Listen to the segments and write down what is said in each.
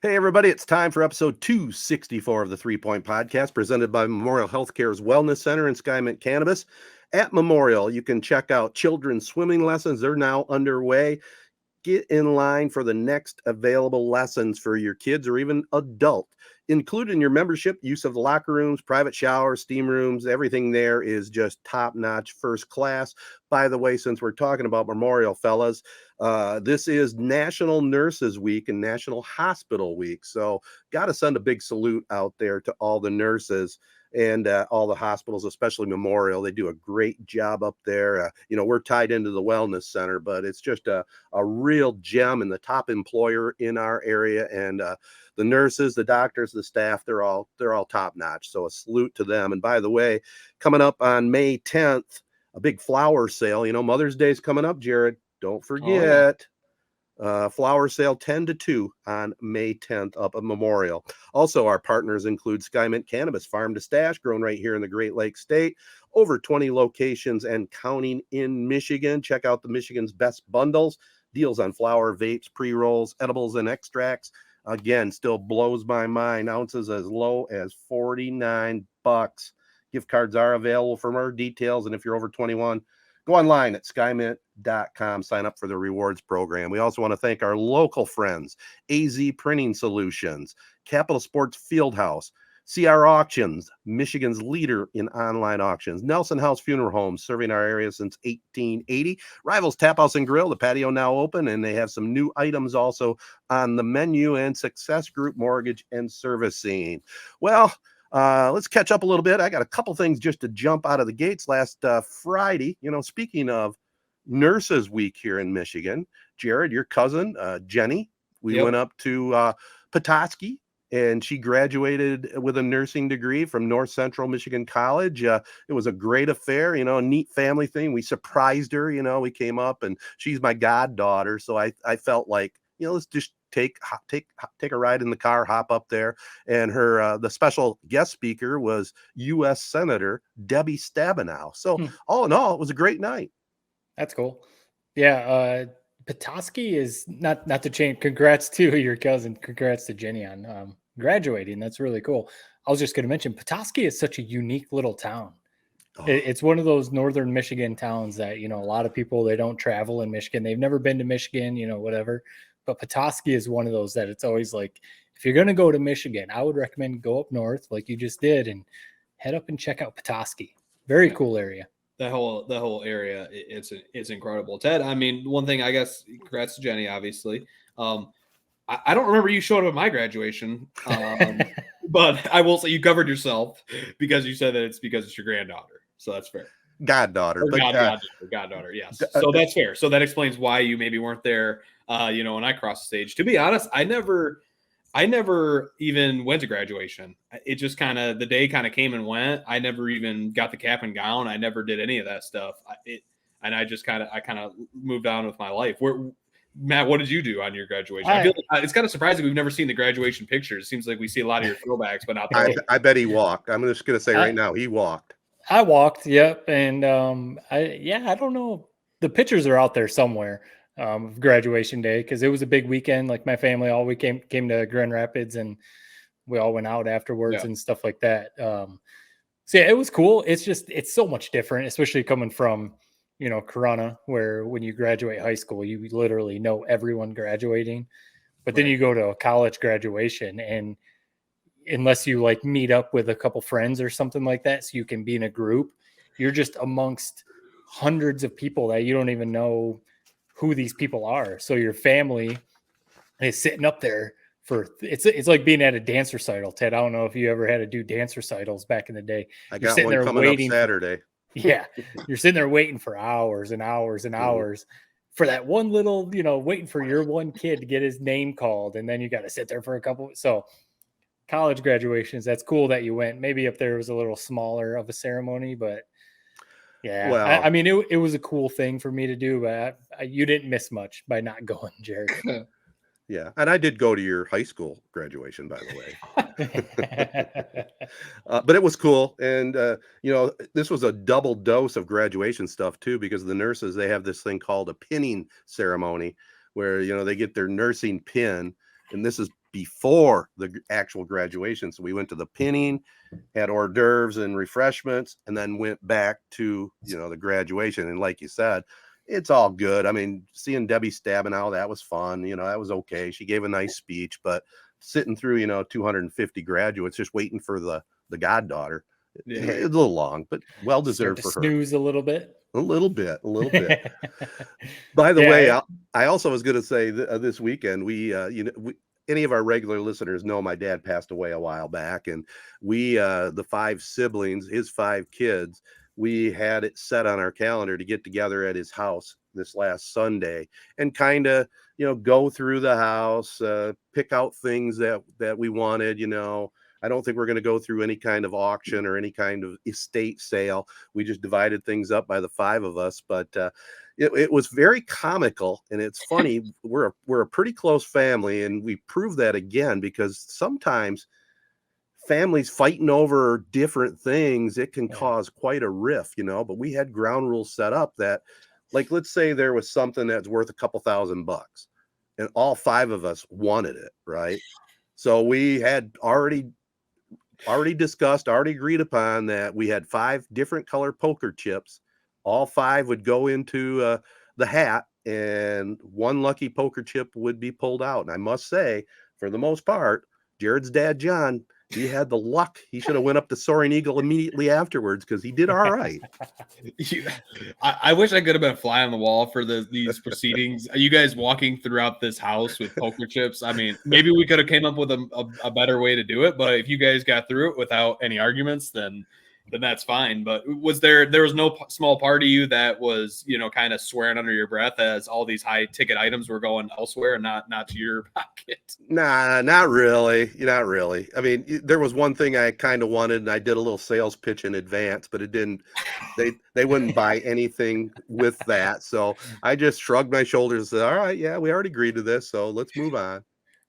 Hey, everybody, it's time for episode 264 of the 3 Point Podcast, presented by Memorial Healthcare's Wellness Center and Skymint Cannabis. At Memorial, you can check out children's swimming lessons. They're now underway. Get in line for the next available lessons for your kids or even adult. Included in your membership, use of the locker rooms, private showers, steam rooms, everything there is just top-notch, first class. By the way, since we're talking about Memorial, fellas, this is National Nurses Week and National Hospital Week. So got to send a big salute out there to all the nurses and all the hospitals, especially Memorial. They do a great job up there. We're tied into the wellness center, but it's just a real gem and the top employer in our area. And the nurses, the doctors, the staff, they're all top notch. So a salute to them. And by the way, coming up on May 10th, a big flower sale. Mother's Day is coming up, Jared. Don't forget. Flower sale 10 to 2 on May 10th up at Memorial. Also, our partners include Skymint Cannabis, farm to stash, grown right here in the Great Lakes State. Over 20 locations and counting in Michigan. Check out the Michigan's best bundles. Deals on flower, vapes, pre-rolls, edibles, and extracts. Again, still blows my mind. Ounces as low as $49. Gift cards are available for more details. And if you're over 21, go online at skymint.com, sign up for the rewards program. We also want to thank our local friends, AZEE Printing Solutions, Capital Sports Fieldhouse, CR Auctions, Michigan's leader in online auctions, Nelson House Funeral Homes, serving our area since 1880, Rivals Taphouse and Grille, the patio now open, and they have some new items also on the menu, and Success Group Mortgage and Servicing. Well, let's catch up a little bit. I got a couple things just to jump out of the gates. Last Friday, speaking of Nurses Week here in Michigan, Jared, your cousin, Jenny, we went up to Petoskey, and she graduated with a nursing degree from North Central Michigan College. It was a great affair, a neat family thing. We surprised her, we came up, and she's my goddaughter. So I felt like, let's just take a ride in the car, hop up there. And her the special guest speaker was U.S. Senator Debbie Stabenow. So all in all, it was a great night. That's cool. Yeah, Petoskey is not to change. Congrats to your cousin. Congrats to Jenny on graduating. That's really cool. I was just going to mention Petoskey is such a unique little town. It's one of those northern Michigan towns that, a lot of people, they don't travel in Michigan. They've never been to Michigan, whatever. But Petoskey is one of those that it's always like, if you're going to go to Michigan, I would recommend go up north like you just did and head up and check out Petoskey. Very cool area. That whole area, it's incredible. Ted, I mean, one thing, I guess, congrats to Jenny, obviously. I don't remember you showed up at my graduation, but I will say you covered yourself because you said that it's because it's your granddaughter. So that's fair. Goddaughter. Goddaughter, yes. So that's fair. So that explains why you maybe weren't there, when I crossed the stage. To be honest, I never even went to graduation. It just the day came and went. I never even got the cap and gown. I never did any of that stuff. I moved on with my life. Matt, what did you do on your graduation? I feel like it's kind of surprising we've never seen the graduation pictures. It seems like we see a lot of your throwbacks, but not. I bet he walked. I'm just going to say right now, he walked. I walked. Yep. And I don't know. The pictures are out there somewhere. Graduation day, because it was a big weekend. Like my family all weekend came to Grand Rapids, and we all went out afterwards and stuff like that. So yeah, it was cool. It's so much different, especially coming from Corona, where when you graduate high school, you literally know everyone graduating, but then you go to a college graduation, and unless you like meet up with a couple friends or something like that, so you can be in a group, you're just amongst hundreds of people that you don't even know who these people are. So your family is sitting up there it's like being at a dance recital. Ted, I don't know if you ever had to do dance recitals back in the day. I got one coming up Saturday. Yeah. You're sitting there waiting for hours and hours and hours for that one little, waiting for your one kid to get his name called. And then you got to sit there for a couple. So college graduations, that's cool that you went. Maybe up there was a little smaller of a ceremony, but yeah, well, I mean, it was a cool thing for me to do, but you didn't miss much by not going, Jared. Yeah, and I did go to your high school graduation, by the way. But it was cool, and this was a double dose of graduation stuff too, because the nurses, they have this thing called a pinning ceremony, where they get their nursing pin, and this is before the actual graduation. So we went to the pinning, had hors d'oeuvres and refreshments, and then went back to, the graduation. And like you said, it's all good. I mean, seeing Debbie Stabenow, that was fun. That was okay. She gave a nice speech, but sitting through, 250 graduates just waiting for the goddaughter, it's a little long, but well deserved for her. Snooze a little bit. A little bit. By the way, I also was going to say this weekend, any of our regular listeners know my dad passed away a while back, and we, the 5 siblings, his 5 kids, we had it set on our calendar to get together at his house this last Sunday and kind of, go through the house, pick out things that we wanted. I don't think we're going to go through any kind of auction or any kind of estate sale. We just divided things up by the 5 of us, but it was very comical, and it's funny. We're a pretty close family, and we proved that again, because sometimes families fighting over different things, it can cause quite a rift, but we had ground rules set up that, like, let's say there was something that's worth a couple $1,000 and all 5 of us wanted it, right? So we had already discussed, already agreed upon that we had 5 different color poker chips. All 5 would go into the hat, and one lucky poker chip would be pulled out. And I must say, for the most part, Jared's dad, John, he had the luck. He should have went up to Soaring Eagle immediately afterwards, because he did all right. I wish I could have been a fly on the wall for these proceedings. You guys walking throughout this house with poker chips. I mean, maybe we could have came up with a better way to do it. But if you guys got through it without any arguments, then that's fine. But there was no small part of you that was, kind of swearing under your breath as all these high ticket items were going elsewhere and not to your pocket? Nah, not really. Not really. I mean, there was one thing I kind of wanted, and I did a little sales pitch in advance, but it didn't, they wouldn't buy anything with that. So I just shrugged my shoulders and said, all right, yeah, we already agreed to this, so let's move on.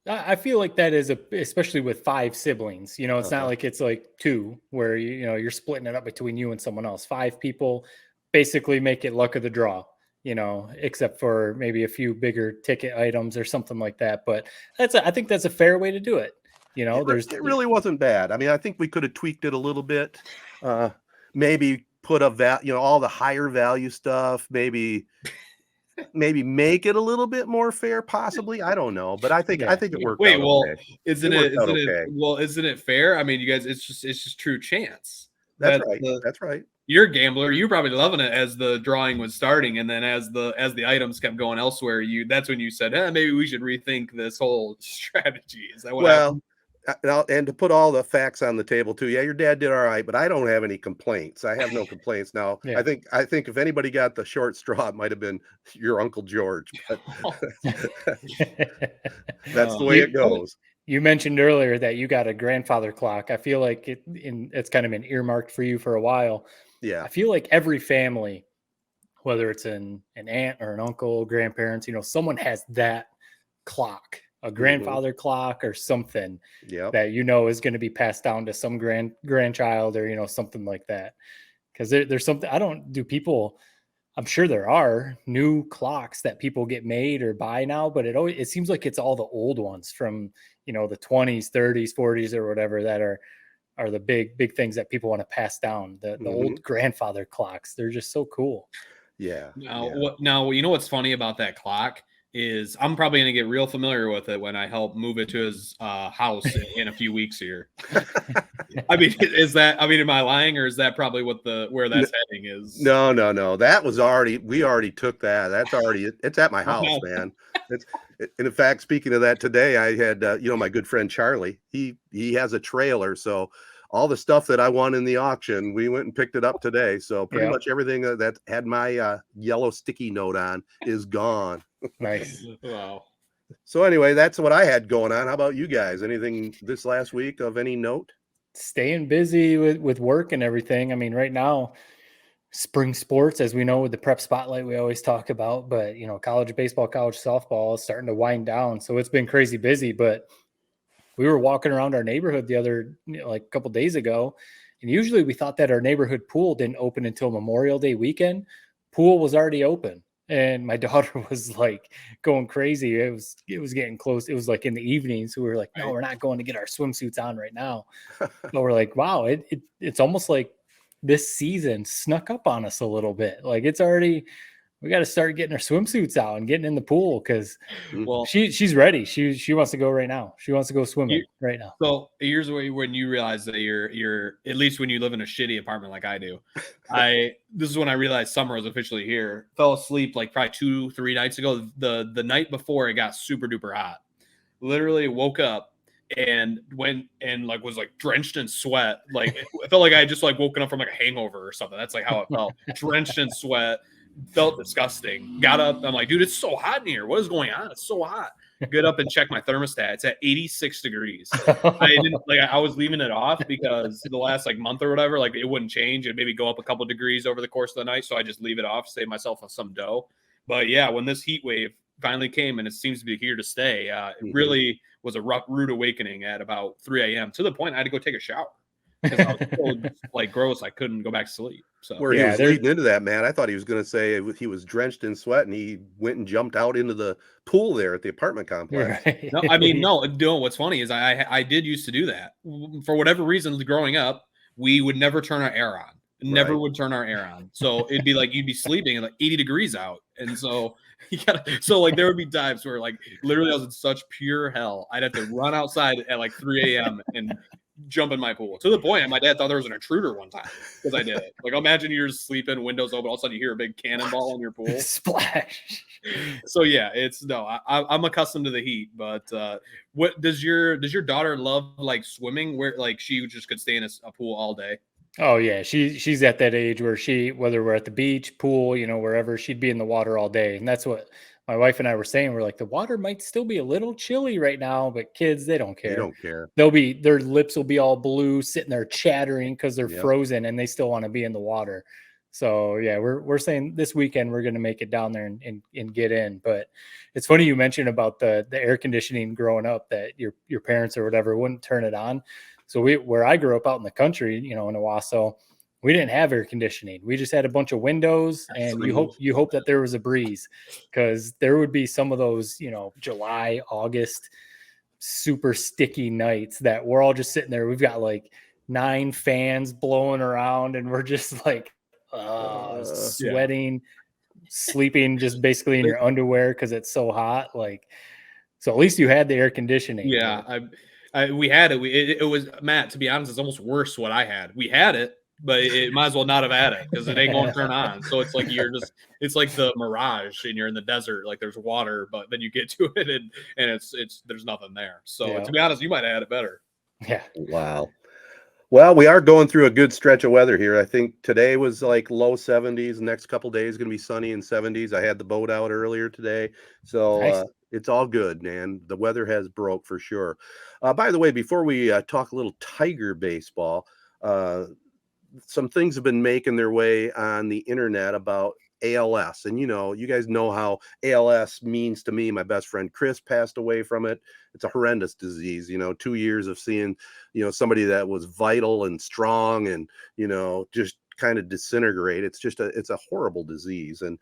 I feel like that is especially with 5 siblings, it's not like it's like 2 where, you're splitting it up between you and someone else. 5 people basically make it luck of the draw, except for maybe a few bigger ticket items or something like that. But I think that's a fair way to do it. It really wasn't bad. I mean, I think we could have tweaked it a little bit. Maybe put all the higher value stuff, maybe make it a little bit more fair, possibly. I don't know, but I think it worked. Wait, well, okay. isn't it fair? I mean, you guys, it's just true chance. That's right. That's right. You're a gambler. You're probably loving it as the drawing was starting, and then as the items kept going elsewhere, that's when you said, maybe we should rethink this whole strategy. Is that what happened? And to put all the facts on the table too, your dad did all right, but I don't have any complaints. I have no complaints now. Yeah. I think if anybody got the short straw, it might have been your Uncle George. But that's the way it goes. You mentioned earlier that you got a grandfather clock. I feel like it's kind of been earmarked for you for a while. Yeah, I feel like every family, whether it's an aunt or an uncle, grandparents, someone has that clock. A grandfather clock or something that is going to be passed down to some grandchild or something like that. Because there's something I'm sure there are new clocks that people get made or buy now, but it seems like it's all the old ones from the 20s, 30s, 40s or whatever that are the big things that people want to pass down. The old grandfather clocks, they're just so cool. Yeah. Now, what's funny about that clock is I'm probably going to get real familiar with it when I help move it to his house in a few weeks here. I mean, am I lying, or is that probably where that's heading is? No. That was we already took that. It's at my house, man. And in fact, speaking of that today, I had, my good friend, Charlie, he has a trailer. So all the stuff that I won in the auction, we went and picked it up today. So pretty much everything that had my yellow sticky note on is gone. Nice. Wow. So anyway, that's what I had going on. How about you guys? Anything this last week of any note? Staying busy with work and everything. I mean, right now, spring sports, as we know, with the prep spotlight, we always talk about, but college baseball, college softball is starting to wind down. So it's been crazy busy, but we were walking around our neighborhood a couple days ago, and usually we thought that our neighborhood pool didn't open until Memorial Day weekend. Pool was already open. And my daughter was like going crazy. It was getting close. It was like in the evening. So we were like, no, we're not going to get our swimsuits on right now. But we're like, wow, it's almost like this season snuck up on us a little bit. Like it's already, we got to start getting our swimsuits out and getting in the pool because Well, she's ready. She wants to go right now. She wants to go swimming right now. So here's when you realize that you're at least when you live in a shitty apartment like I do. This is when I realized summer was officially here. Fell asleep like probably 2-3 nights ago. The night before it got super duper hot. Literally woke up and went and like was like drenched in sweat. Like it felt like I had just like woken up from like a hangover or something. That's like how it felt. Drenched in sweat. Felt disgusting. Got up. I'm like, dude, it's so hot in here. What is going on? It's so hot. Get up and check my thermostat. It's at 86 degrees. I was leaving it off because the last like month or whatever, like it wouldn't change. It'd maybe go up a couple degrees over the course of the night. So I just leave it off, save myself some dough. But yeah, when this heat wave finally came and it seems to be here to stay, it really was a rude awakening at about 3 a.m. to the point I had to go take a shower. Because I was so like gross, I couldn't go back to sleep. So where he was leading into that, man, I thought he was going to say he was drenched in sweat and he went and jumped out into the pool there at the apartment complex. Right. No, I mean, no. What's funny is I did used to do that for whatever reason. Growing up, we would never turn our air on. Never would turn our air on. So it'd be like you'd be sleeping at like 80 degrees out, and so like there would be times where like literally I was in such pure hell. I'd have to run outside at like 3 a.m. and jump in my pool to the point my dad thought there was an intruder one time because I did it. Like imagine you're just sleeping, windows open, all of a sudden you hear a big cannonball in your pool. Splash. So yeah, I'm accustomed to the heat, but what does your daughter love like swimming where like she just could stay in a pool all day? Oh yeah, she's at that age where whether we're at the beach, pool, wherever, she'd be in the water all day. And that's what my wife and I were saying. We're like, the water might still be a little chilly right now, but kids, they don't care. They don't care. Their lips will be all blue, sitting there chattering because they're frozen and they still want to be in the water. So yeah, we're saying this weekend we're going to make it down there and get in. But it's funny you mentioned about the air conditioning growing up, that your parents or whatever wouldn't turn it on. So where I grew up out in the country, in Owosso, we didn't have air conditioning. We just had a bunch of windows, and you hope that there was a breeze, because there would be some of those, July, August, super sticky nights that we're all just sitting there. We've got like 9 fans blowing around, and we're just like sweating, sleeping just basically in your underwear because it's so hot. Like, so at least you had the air conditioning. Yeah, we had it. It was, Matt, to be honest, it's almost worse what I had. We had it, but it might as well not have had it because it ain't going to turn on. So it's like it's like the mirage and you're in the desert, like there's water, but then you get to it and it's there's nothing there. So to be honest, you might have had it better. Yeah. Wow. Well, we are going through a good stretch of weather here. I think today was like low 70s. Next couple days going to be sunny and 70s. I had the boat out earlier today. So nice. It's all good, man. The weather has broke for sure. By the way, before we talk a little Tiger baseball, some things have been making their way on the internet about ALS. And, you guys know how ALS means to me. My best friend Chris passed away from it. It's a horrendous disease, 2 years of seeing, somebody that was vital and strong and, just kind of disintegrate. It's a horrible disease. And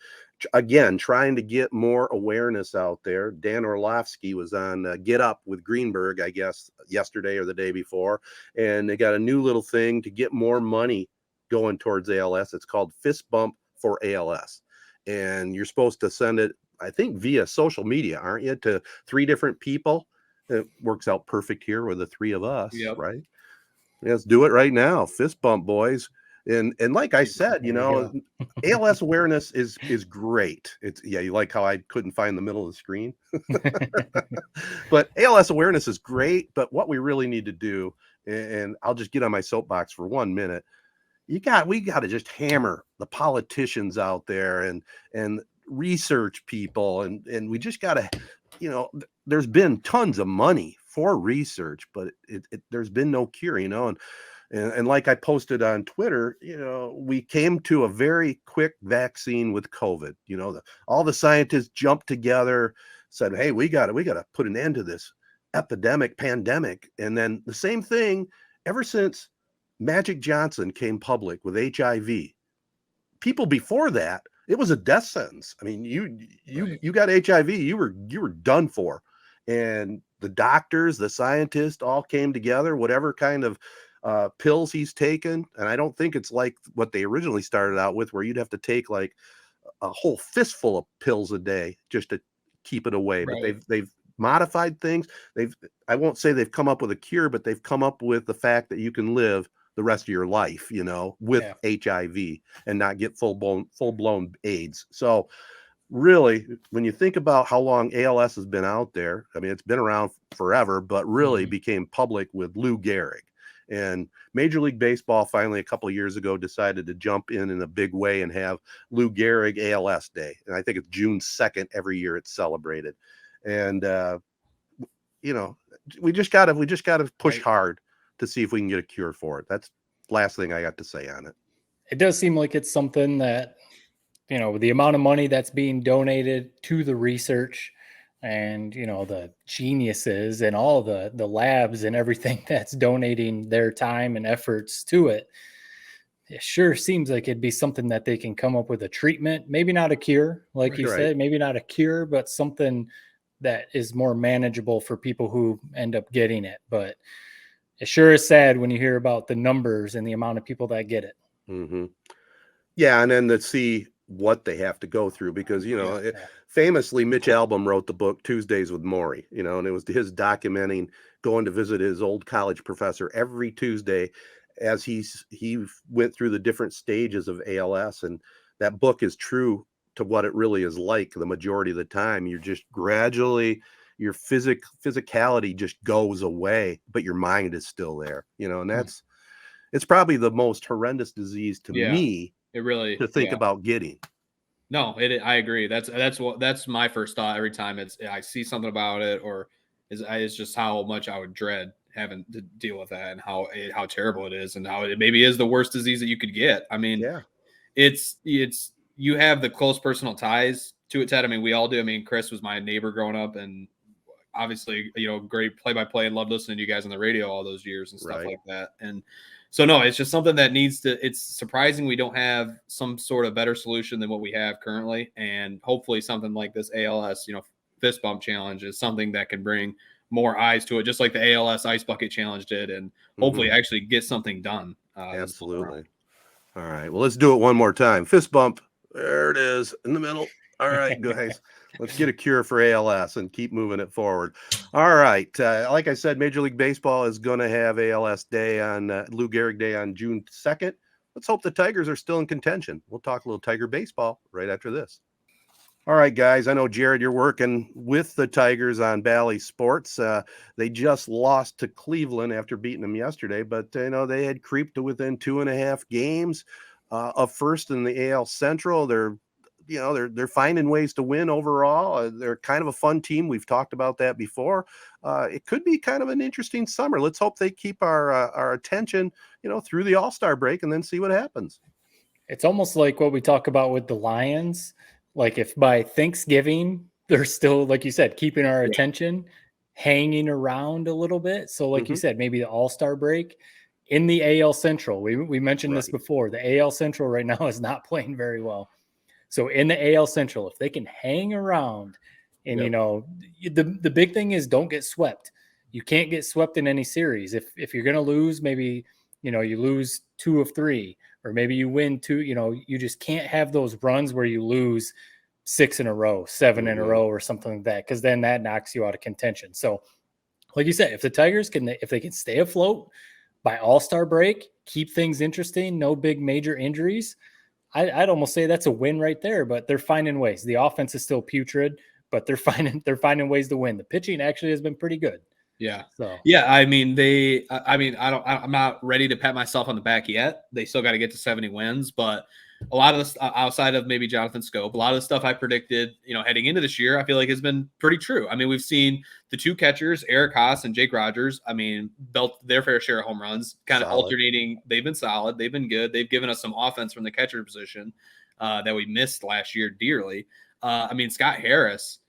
again, trying to get more awareness out there. Dan Orlovsky was on Get Up with Greenberg, I guess, yesterday or the day before. And they got a new little thing to get more money going towards ALS. It's called Fist Bump for ALS. And you're supposed to send it, I think, via social media, aren't you, to 3 different people? It works out perfect here with the 3 of us, right? Let's do it right now. Fist bump, boys. And like I said, ALS awareness is great. It's you like how I couldn't find the middle of the screen. But ALS awareness is great. But what we really need to do, and I'll just get on my soapbox for 1 minute, we got to just hammer the politicians out there and research people, and we just got to, there's been tons of money for research, but there's been no cure, and like I posted on Twitter, we came to a very quick vaccine with COVID. All the scientists jumped together, said, hey, we got to put an end to this pandemic. And then the same thing ever since Magic Johnson came public with HIV. People before that, it was a death sentence. I mean, Right. you got HIV, you were done for. And the doctors, the scientists all came together, whatever kind of pills he's taken. And I don't think it's like what they originally started out with, where you'd have to take like a whole fistful of pills a day just to keep it away. But Right. they've modified things. I won't say they've come up with a cure, but they've come up with the fact that you can live the rest of your life, with HIV and not get full blown AIDS. So really, when you think about how long ALS has been out there, I mean, it's been around forever, but really became public with Lou Gehrig. And Major League Baseball finally a couple of years ago decided to jump in a big way and have Lou Gehrig ALS Day. And I think it's June 2nd every year it's celebrated. And we just gotta push hard to see if we can get a cure for it. That's the last thing I got to say on it. It does seem like it's something that, the amount of money that's being donated to the research and, the geniuses and all the labs and everything that's donating their time and efforts to it, it sure seems like it'd be something that they can come up with a treatment, maybe not a cure, like you said, maybe not a cure, but something that is more manageable for people who end up getting it. But it sure is sad when you hear about the numbers and the amount of people that get it. Mm-hmm. Yeah, and then to see what they have to go through, because famously Mitch Albom wrote the book Tuesdays with Maury, and it was his documenting going to visit his old college professor every Tuesday as he went through the different stages of ALS. And that book is true to what it really is like the majority of the time. You're just gradually, your physicality just goes away, but your mind is still there, and it's probably the most horrendous disease to me it really to think about getting. No, I agree. That's my first thought every time I see something about it, or it's just how much I would dread having to deal with that, and how terrible it is, and how it maybe is the worst disease that you could get. I mean, it's you have the close personal ties to it, Ted. I mean, we all do. I mean, Chris was my neighbor growing up, and obviously, great play-by-play, and loved listening to you guys on the radio all those years and stuff like that. And so, no, it's just something that it's surprising we don't have some sort of better solution than what we have currently. And hopefully something like this ALS, fist bump challenge is something that can bring more eyes to it, just like the ALS ice bucket challenge did, and hopefully actually get something done. Absolutely. All right. Well, let's do it one more time. Fist bump. There it is in the middle. All right, guys. Let's get a cure for ALS and keep moving it forward. All right. Like I said, Major League Baseball is going to have ALS Day on Lou Gehrig Day on June 2nd. Let's hope the Tigers are still in contention. We'll talk a little Tiger baseball right after this. All right, guys. I know, Jared, you're working with the Tigers on Bally Sports. They just lost to Cleveland after beating them yesterday, but they had creeped to within 2.5 games of first in the AL Central. They're finding ways to win overall. They're kind of a fun team. We've talked about that before. It could be kind of an interesting summer. Let's hope they keep our attention, through the All-Star break, and then see what happens. It's almost like what we talk about with the Lions. Like if by Thanksgiving, they're still, like you said, keeping our attention, hanging around a little bit. So like you said, maybe the All-Star break in the AL Central. We mentioned this before. The AL Central right now is not playing very well. So in the AL Central, if they can hang around and, the big thing is don't get swept. You can't get swept in any series. If you're going to lose, maybe, you lose 2 of 3, or maybe you win 2, you just can't have those runs where you lose 6 in a row, 7 in a row or something like that, because then that knocks you out of contention. So like you said, if the Tigers if they can stay afloat by All-Star break, keep things interesting, no big major injuries, I'd almost say that's a win right there. But they're finding ways. The offense is still putrid, but they're finding ways to win. The pitching actually has been pretty good. Yeah. So I mean, I'm not ready to pat myself on the back yet. They still got to get to 70 wins, but a lot of this outside of maybe Jonathan Scope, a lot of the stuff I predicted, heading into this year, I feel like has been pretty true. I mean, we've seen the 2 catchers, Eric Haas and Jake Rogers, belt their fair share of home runs, kind of alternating. They've been solid. They've been good. They've given us some offense from the catcher position that we missed last year dearly. Scott Harris,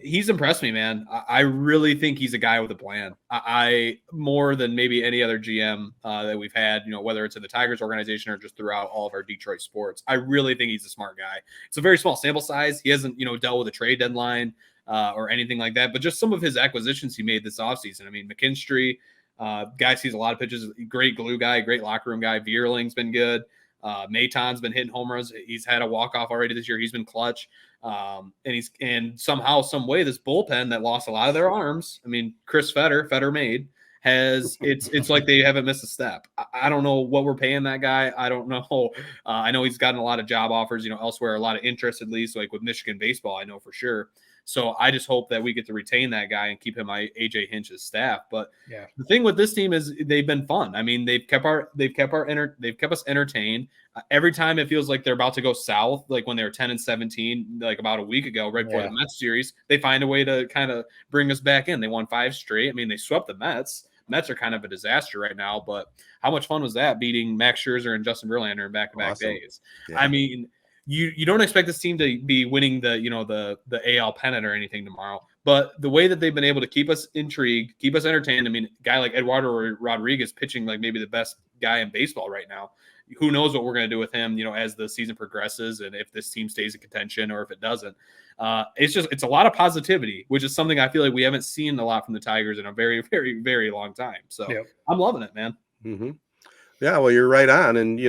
He's impressed me, man. I really think he's a guy with a plan. I more than maybe any other GM that we've had, whether it's in the Tigers organization or just throughout all of our Detroit sports. I really think he's a smart guy. It's a very small sample size. He hasn't, dealt with a trade deadline or anything like that, but just some of his acquisitions he made this offseason. I mean, McKinstry, guy sees a lot of pitches, great glue guy, great locker room guy. Vierling's been good. Maton's been hitting home runs. He's had a walk-off already this year. He's been clutch. And somehow, some way, this bullpen that lost a lot of their arms. I mean, Chris Fetter made it's like they haven't missed a step. I don't know what we're paying that guy. I don't know. I know he's gotten a lot of job offers, elsewhere, a lot of interest, at least like with Michigan baseball, I know for sure. So I just hope that we get to retain that guy and keep him on AJ Hinch's staff. But yeah, the thing with this team is they've been fun. I mean, they've kept us entertained. Every time it feels like they're about to go south, like when they were 10-17, like about a week ago, right before the Mets series, they find a way to kind of bring us back in. They won 5 straight. I mean, they swept the Mets. Mets are kind of a disaster right now, but how much fun was that beating Max Scherzer and Justin Verlander in back-to-back days? Yeah. I mean, you don't expect this team to be winning the AL pennant or anything tomorrow, but the way that they've been able to keep us intrigued, keep us entertained. I mean, a guy like Eduardo Rodriguez pitching like maybe the best guy in baseball right now. Who knows what we're going to do with him, as the season progresses and if this team stays in contention or if it doesn't. It's a lot of positivity, which is something I feel like we haven't seen a lot from the Tigers in a very, very, very long time. So I'm loving it, man. Mm-hmm. Yeah, well, you're right on. And,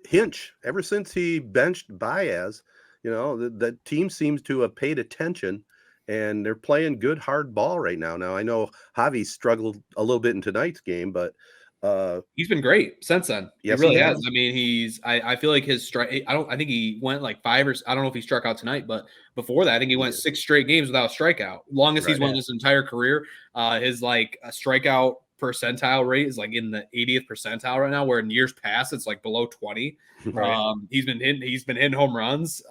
Hinch, ever since he benched Baez, the team seems to have paid attention and they're playing good, hard ball right now. Now, I know Javi struggled a little bit in tonight's game, but he's been great since then. Yes, he really has. I mean, I feel like his strike. I think he went like 5 or I don't know if he struck out tonight, but before that, I think he went 6 straight games without a strikeout. Longest he's won his entire career. His like a strikeout percentile rate is like in the 80th percentile right now, where in years past it's like below 20. Right. He's been hitting home runs.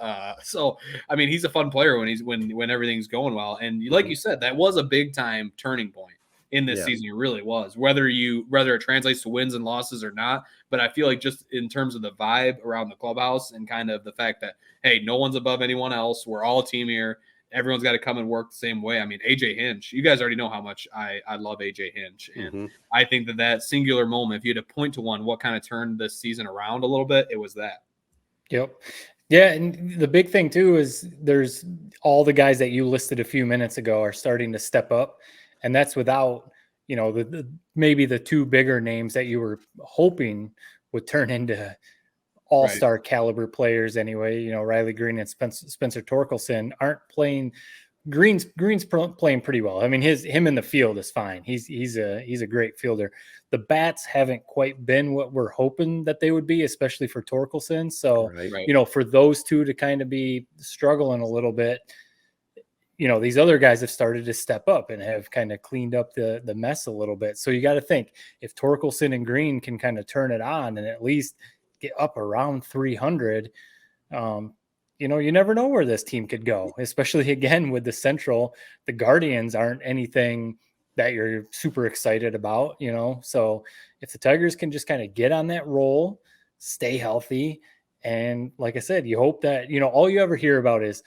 So I mean, he's a fun player when everything's going well. And like you said, that was a big time turning point in this season. It really was, whether it translates to wins and losses or not. But I feel like just in terms of the vibe around the clubhouse and kind of the fact that, hey, no one's above anyone else. We're all a team here. Everyone's got to come and work the same way. I mean, AJ Hinch, you guys already know how much I love AJ Hinch. And I think that singular moment, if you had to point to one, what kind of turned this season around a little bit, it was that. Yep. Yeah. And the big thing too, is there's all the guys that you listed a few minutes ago are starting to step up. And that's without, maybe the 2 bigger names that you were hoping would turn into all-star caliber players anyway. Riley Green and Spencer Torkelson aren't playing. Green's playing pretty well. I mean, him in the field is fine. He's a great fielder. The bats haven't quite been what we're hoping that they would be, especially for Torkelson. So, for those 2 to kind of be struggling a little bit, these other guys have started to step up and have kind of cleaned up the mess a little bit. So you got to think, if Torkelson and Green can kind of turn it on and at least get up around 300, you never know where this team could go, especially again with the Central. The Guardians aren't anything that you're super excited about, so if the Tigers can just kind of get on that roll, stay healthy. And like I said, you hope that, all you ever hear about is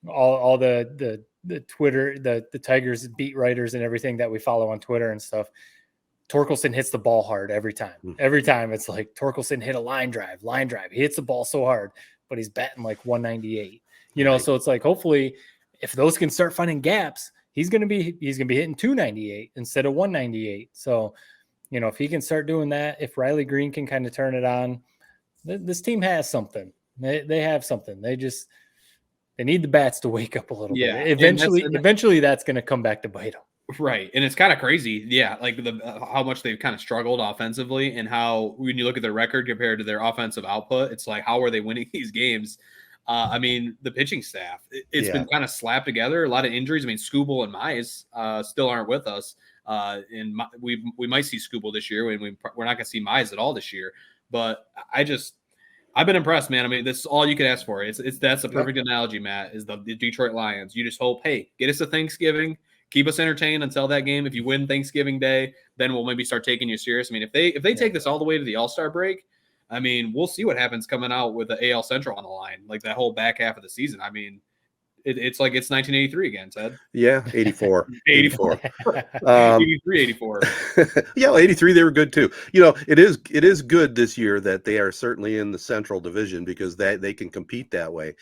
all the Twitter, the Tigers beat writers and everything that we follow on Twitter and stuff. Torkelson hits the ball hard every time. Every time it's like Torkelson hit a line drive. He hits the ball so hard, but he's batting like 198. So it's like, hopefully if those can start finding gaps, he's gonna be hitting 298 instead of 198. So, if he can start doing that, if Riley Green can kind of turn it on, this team has something. They have something. They need the bats to wake up a little bit. Eventually that's going to come back to bite them. Right. And it's kind of crazy. Yeah. Like how much they've kind of struggled offensively, and how when you look at their record compared to their offensive output, it's like, how are they winning these games? I mean, the pitching staff, it's been kind of slapped together. A lot of injuries. I mean, Skubal and Mize still aren't with us. And we might see Skubal this year, and we're not going to see Mize at all this year. But I've been impressed, man. I mean, this is all you could ask for. That's a perfect analogy, Matt, is the Detroit Lions. You just hope, hey, get us to Thanksgiving, keep us entertained until that game. If you win Thanksgiving Day, then we'll maybe start taking you serious. I mean, if they take this all the way to the All-Star break, I mean, we'll see what happens coming out with the AL Central on the line, like that whole back half of the season. I mean, It's like it's 1983 again, Ted. Yeah, 84. 84. Um, 83, 84. yeah, 83, they were good too. It is good this year that they are certainly in the Central Division because they can compete that way.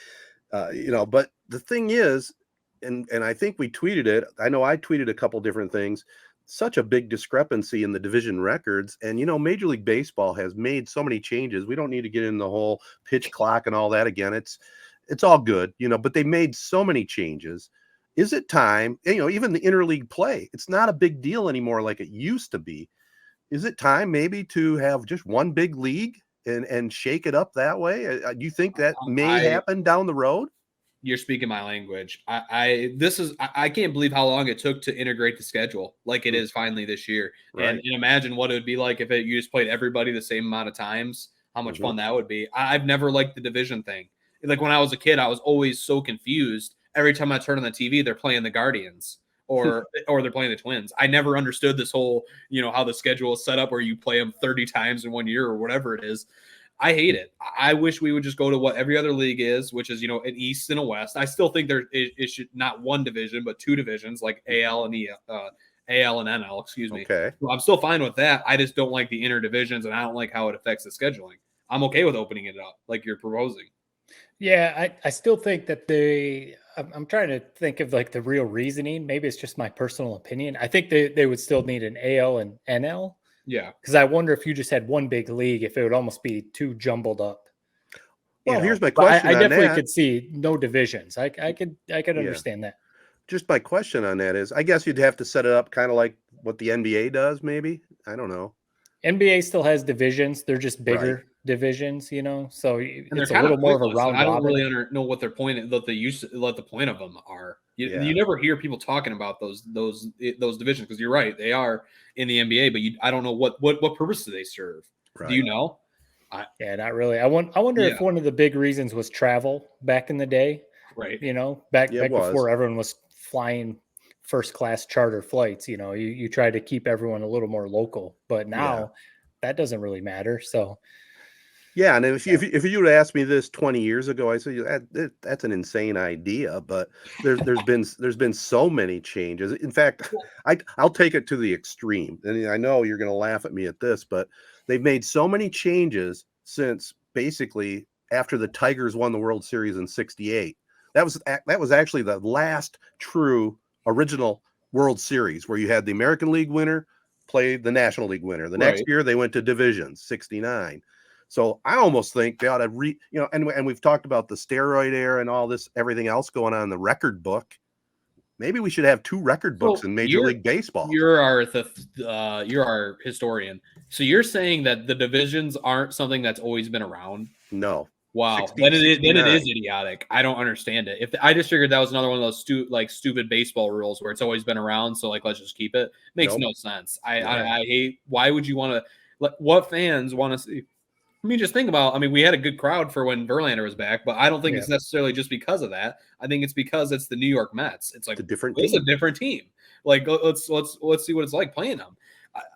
But the thing is, and I think we tweeted it. I know I tweeted a couple different things. Such a big discrepancy in the division records. And, Major League Baseball has made so many changes. We don't need to get in the whole pitch clock and all that again. It's all good, but they made so many changes. Is it time, even the interleague play, it's not a big deal anymore like it used to be. Is it time maybe to have just one big league and shake it up that way? Do you think that may happen down the road? You're speaking my language. I can't believe how long it took to integrate the schedule like it is finally this year. Right. And imagine what it would be like if you just played everybody the same amount of times, how much fun that would be. I've never liked the division thing. Like when I was a kid, I was always so confused. Every time I turn on the TV, they're playing the Guardians or they're playing the Twins. I never understood this whole, how the schedule is set up where you play them 30 times in 1 year or whatever it is. I hate it. I wish we would just go to what every other league is, which is, an East and a West. I still think it should not one division, but two divisions like AL and NL, excuse me. Okay. So I'm still fine with that. I just don't like the inner divisions and I don't like how it affects the scheduling. I'm okay with opening it up like you're proposing. Yeah, I still think that I'm trying to think of like the real reasoning. Maybe it's just my personal opinion. I think they would still need an AL and NL. Yeah. Because I wonder if you just had one big league, if it would almost be too jumbled up. Well, here's my question. I definitely could see no divisions. I could understand that. Just my question on that is, I guess you'd have to set it up kind of like what the NBA does, maybe. I don't know. NBA still has divisions. They're just bigger divisions, so it's a little more of a round robin. I don't really know what their point, what the point of them are. You never hear people talking about those divisions because you're right, they are in the NBA, but I don't know what purpose do they serve? Right. Do you know? Yeah, not really. I wonder if one of the big reasons was travel back in the day, right? Back before everyone was flying first class charter flights. You try to keep everyone a little more local, but now that doesn't really matter. So. Yeah, and if you would ask me this 20 years ago, I say that's an insane idea. But there's been so many changes. In fact, I'll take it to the extreme. And I know you're going to laugh at me at this, but they've made so many changes since basically after the Tigers won the World Series in '68. That was actually the last true original World Series where you had the American League winner play the National League winner. The next year they went to divisions, '69. So I almost think they ought to and we've talked about the steroid era and all this, everything else going on in the record book. Maybe we should have two record books in Major League Baseball. You're our historian. So you're saying that the divisions aren't something that's always been around? No. Wow. Then it is idiotic. I don't understand it. I just figured that was another one of those stupid baseball rules where it's always been around. So let's just keep it. Makes no sense. I hate. Why would you want to? What fans want to see? Just think about. We had a good crowd for when Verlander was back, but I don't think it's necessarily just because of that. I think it's because it's the New York Mets. It's like a different team. Like let's see what it's like playing them.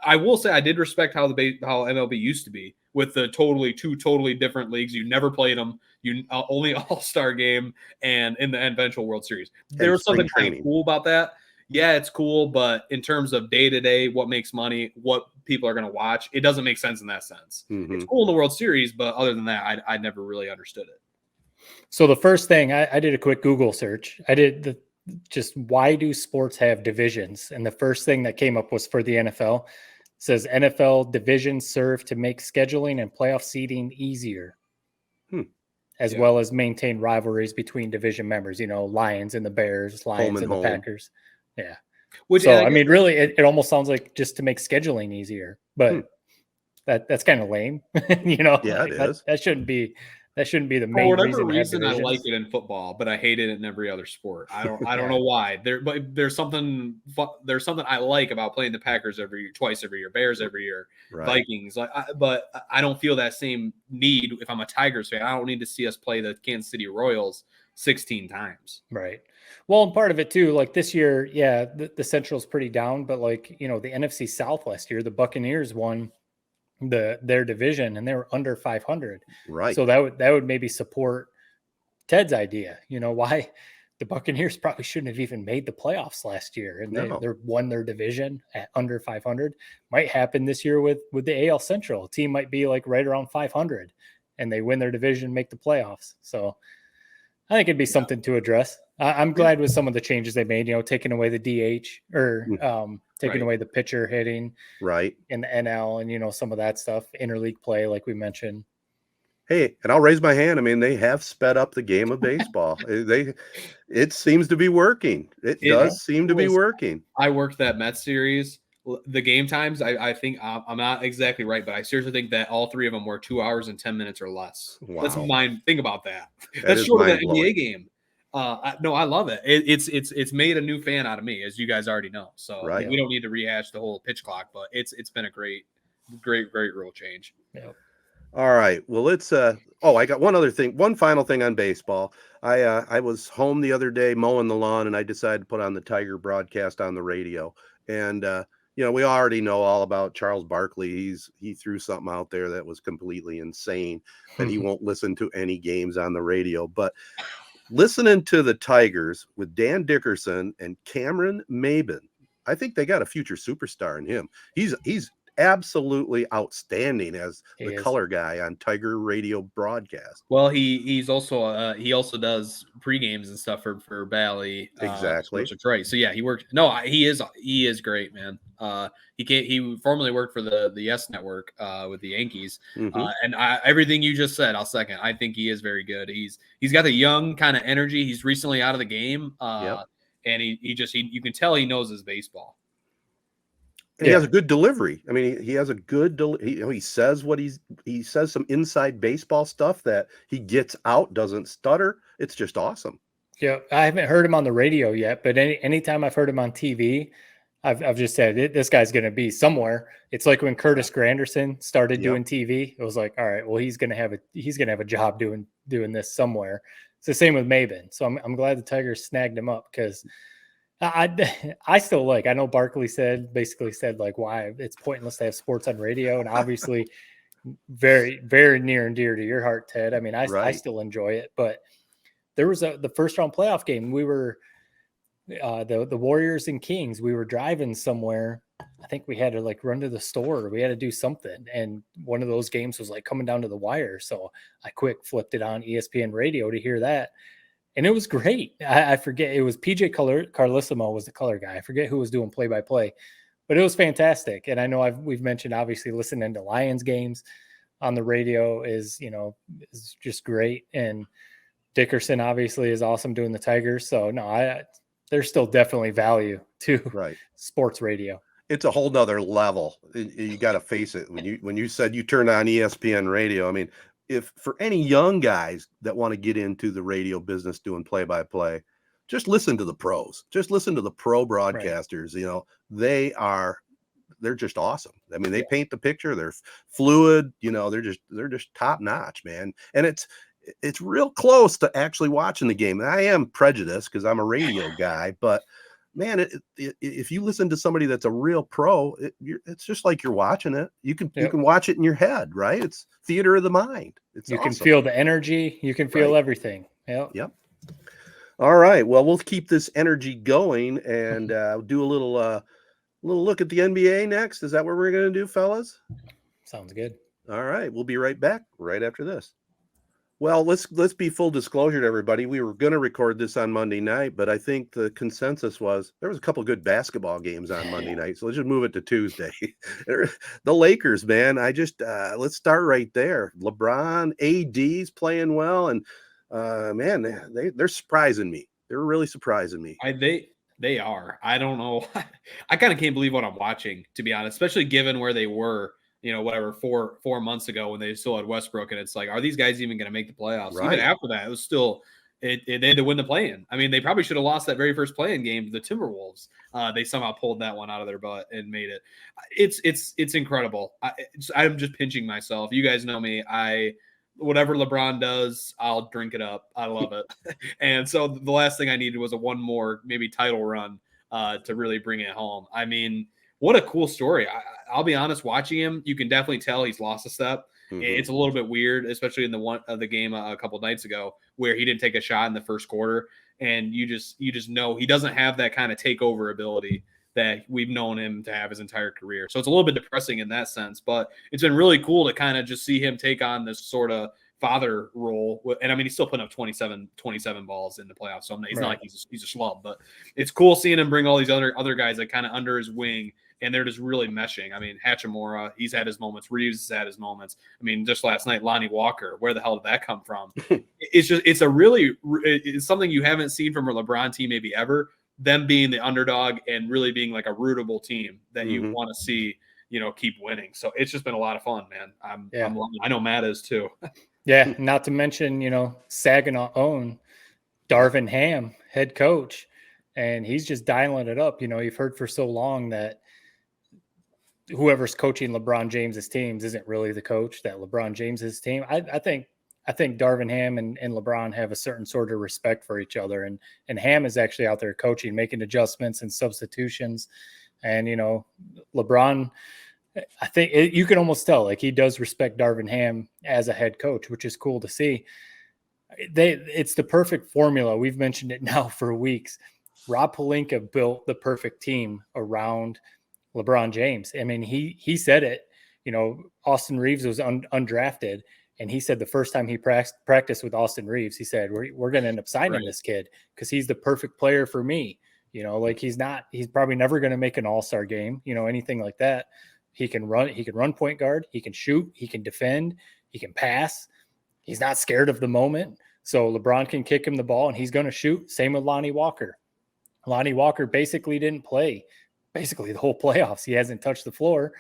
I will say I did respect how MLB used to be with the two totally different leagues. You never played them. You only All-Star game and in the eventual World Series. There was something kind of cool about that. Yeah, it's cool, but in terms of day-to-day, what makes money, what people are going to watch, it doesn't make sense in that sense. Mm-hmm. It's cool in the World Series, but other than that, I never really understood it. So the first thing, I did a quick Google search. I did just why do sports have divisions? And the first thing that came up was for the NFL. It says NFL divisions serve to make scheduling and playoff seeding easier, as well as maintain rivalries between division members, Lions and the Bears, Lions and the Packers. Yeah. Really, it almost sounds like just to make scheduling easier, but that's kind of lame. Yeah, it is. That shouldn't be the main reason. For whatever reason, I like it in football, but I hate it in every other sport. I don't know why. There's something I like about playing the Packers twice every year, Bears every year, Vikings. But I don't feel that same need if I'm a Tigers fan. I don't need to see us play the Kansas City Royals 16 times. Right. Well, and part of it too, like this year, the Central's pretty down, but the NFC South last year, the Buccaneers won their division and they were under 500. Right. So that would maybe support Ted's idea. the Buccaneers probably shouldn't have even made the playoffs last year, and No. they won their division at under 500. Might happen this year with the AL Central. A team might be like right around 500, and they win their division, make the playoffs. So I think it'd be something to address. I'm glad with some of the changes they made. Taking away the DH or taking away the pitcher hitting in the NL, and some of that stuff, interleague play, like we mentioned. Hey, and I'll raise my hand. I mean, they have sped up the game of baseball. It seems to be working. It does seem to be working. I worked that Mets series. The game times, I think I'm not exactly right, but I seriously think that all three of them were 2 hours and 10 minutes or less. Wow. That's think about that. That's shorter than an NBA game. No, I love it. It's made a new fan out of me, as you guys already know. So we don't need to rehash the whole pitch clock, but it's been a great rule change. Yeah. All right. Well, it's I got one final thing on baseball. I was home the other day mowing the lawn, and I decided to put on the Tiger broadcast on the radio. And we already know all about Charles Barkley. He threw something out there that was completely insane, that he won't listen to any games on the radio. But listening to the Tigers with Dan Dickerson and Cameron Maybin, I think they got a future superstar in him. He's absolutely outstanding as the color guy on Tiger radio broadcast. Well, he also does pre-games and stuff for Bally. Exactly. Detroit. So yeah, he is great, man. He formerly worked for the Yes Network with the Yankees. And everything you just said, I'll second. I think he is very good. He's got the young kind of energy. He's recently out of the game. And you can tell he knows his baseball. And he has a good delivery. I mean, he has a good he says he says some inside baseball stuff that he gets out, doesn't stutter. It's just awesome. Yeah, I haven't heard him on the radio yet, but anytime I've heard him on TV, I've just said this guy's going to be somewhere. It's like when Curtis Granderson started doing TV. It was like, all right, well, he's going to have a job doing this somewhere. It's the same with Maybin. So I'm glad the Tigers snagged him up, because I still I know Barkley basically said why it's pointless to have sports on radio, and obviously very, very near and dear to your heart, Ted. I mean, I still enjoy it, but there was the first round playoff game. We were the Warriors and Kings. We were driving somewhere. I think we had to run to the store. We had to do something, and one of those games was coming down to the wire. So I flipped it on ESPN radio to hear that. And it was great. I forget. It was PJ Carlissimo was the color guy. I forget who was doing play-by-play, but it was fantastic. And I know we've mentioned, obviously, listening to Lions games on the radio is just great. And Dickerson obviously is awesome doing the Tigers. So no, there's still definitely value to sports radio. It's a whole nother level. You got to face it. When you said you turned on ESPN radio, I mean, if for any young guys that want to get into the radio business doing play-by-play, just listen to the pros. Just listen to the pro broadcasters. They're just awesome. I mean, they paint the picture. They're fluid. They're just top notch, man. And it's real close to actually watching the game. And I am prejudiced because I'm a radio guy, but man, if you listen to somebody that's a real pro, it's just like you're watching it. You can watch it in your head, right? It's theater of the mind. You can feel the energy. You can feel everything. Yep. All right. Well, we'll keep this energy going and do a little look at the NBA next. Is that what we're going to do, fellas? Sounds good. All right. We'll be right back right after this. Well, let's be full disclosure to everybody. We were going to record this on Monday night, but I think the consensus was there was a couple good basketball games on Monday night, so let's just move it to Tuesday. The Lakers, man. Let's start right there. LeBron, AD's playing well, and man, they're surprising me. They're really surprising me. They are. I don't know. I kind of can't believe what I'm watching, to be honest, especially given where they were. 4 months ago when they still had Westbrook, and it's like, are these guys even going to make the playoffs? Right. Even after that, it was still they had to win the play-in. I mean, they probably should have lost that very first play-in game to the Timberwolves. They somehow pulled that one out of their butt and made it. It's incredible. I'm just pinching myself. You guys know me. Whatever LeBron does, I'll drink it up. I love it. And so the last thing I needed was a one more maybe title run to really bring it home. I mean, what a cool story. I'll be honest, watching him, you can definitely tell he's lost a step. Mm-hmm. It's a little bit weird, especially in the game a couple nights ago where he didn't take a shot in the first quarter. and you just know he doesn't have that kind of takeover ability that we've known him to have his entire career. So it's a little bit depressing in that sense, but it's been really cool to kind of just see him take on this sort of father role. And I mean, he's still putting up 27 balls in the playoffs. So he's not like he's a schlub, but it's cool seeing him bring all these other guys like kind of under his wing, and they're just really meshing. I mean, Hachimura, he's had his moments. Reeves has had his moments. I mean, just last night, Lonnie Walker, where the hell did that come from? It's something you haven't seen from a LeBron team maybe ever, them being the underdog and really being like a rootable team that you want to see, keep winning. So it's just been a lot of fun, man. I know Matt is too. Yeah. Not to mention, Saginaw own Darvin Ham, head coach, and he's just dialing it up. You've heard for so long that whoever's coaching LeBron James's teams isn't really the coach, that LeBron James's team. I think Darvin Ham and LeBron have a certain sort of respect for each other. And Ham is actually out there coaching, making adjustments and substitutions. And, LeBron, I think you can almost tell, like, he does respect Darvin Ham as a head coach, which is cool to see. It's the perfect formula. We've mentioned it now for weeks. Rob Pelinka built the perfect team around LeBron James. I mean, he said it, Austin Reeves was undrafted. And he said the first time he practiced with Austin Reeves, he said, we're going to end up signing this kid because he's the perfect player for me. Like he's probably never going to make an all-star game, anything like that. He can run point guard. He can shoot. He can defend. He can pass. He's not scared of the moment. So LeBron can kick him the ball and he's going to shoot. Same with Lonnie Walker. Lonnie Walker basically didn't play the whole playoffs. He hasn't touched the floor.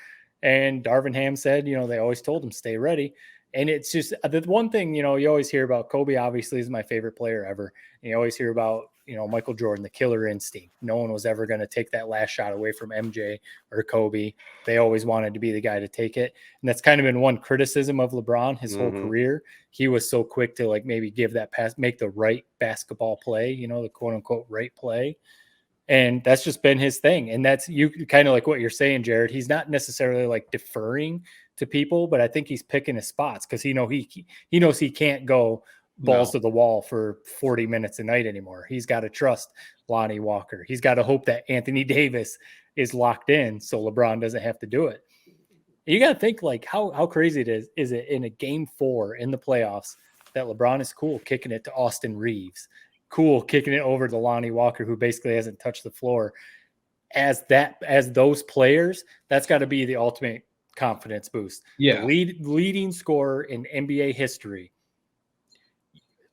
And Darvin Ham said, they always told him, stay ready. And it's just the one thing, you always hear about. Kobe obviously is my favorite player ever. And you always hear about, Michael Jordan, the killer instinct. No one was ever going to take that last shot away from MJ or Kobe. They always wanted to be the guy to take it. And that's kind of been one criticism of LeBron his whole career. He was so quick to like maybe give that pass, make the right basketball play, the quote unquote right play. And that's just been his thing. And that's you kind of like what you're saying, Jared. He's not necessarily like deferring to people, but I think he's picking his spots because he knows he can't go balls to the wall for 40 minutes a night anymore. He's got to trust Lonnie Walker. He's got to hope that Anthony Davis is locked in so LeBron doesn't have to do it. You got to think like how crazy it is it in a game 4 in the playoffs that LeBron is cool kicking it to Austin Reeves, cool kicking it over to Lonnie Walker, who basically hasn't touched the floor. As those players, that's got to be the ultimate confidence boost. Yeah. The leading scorer in NBA history.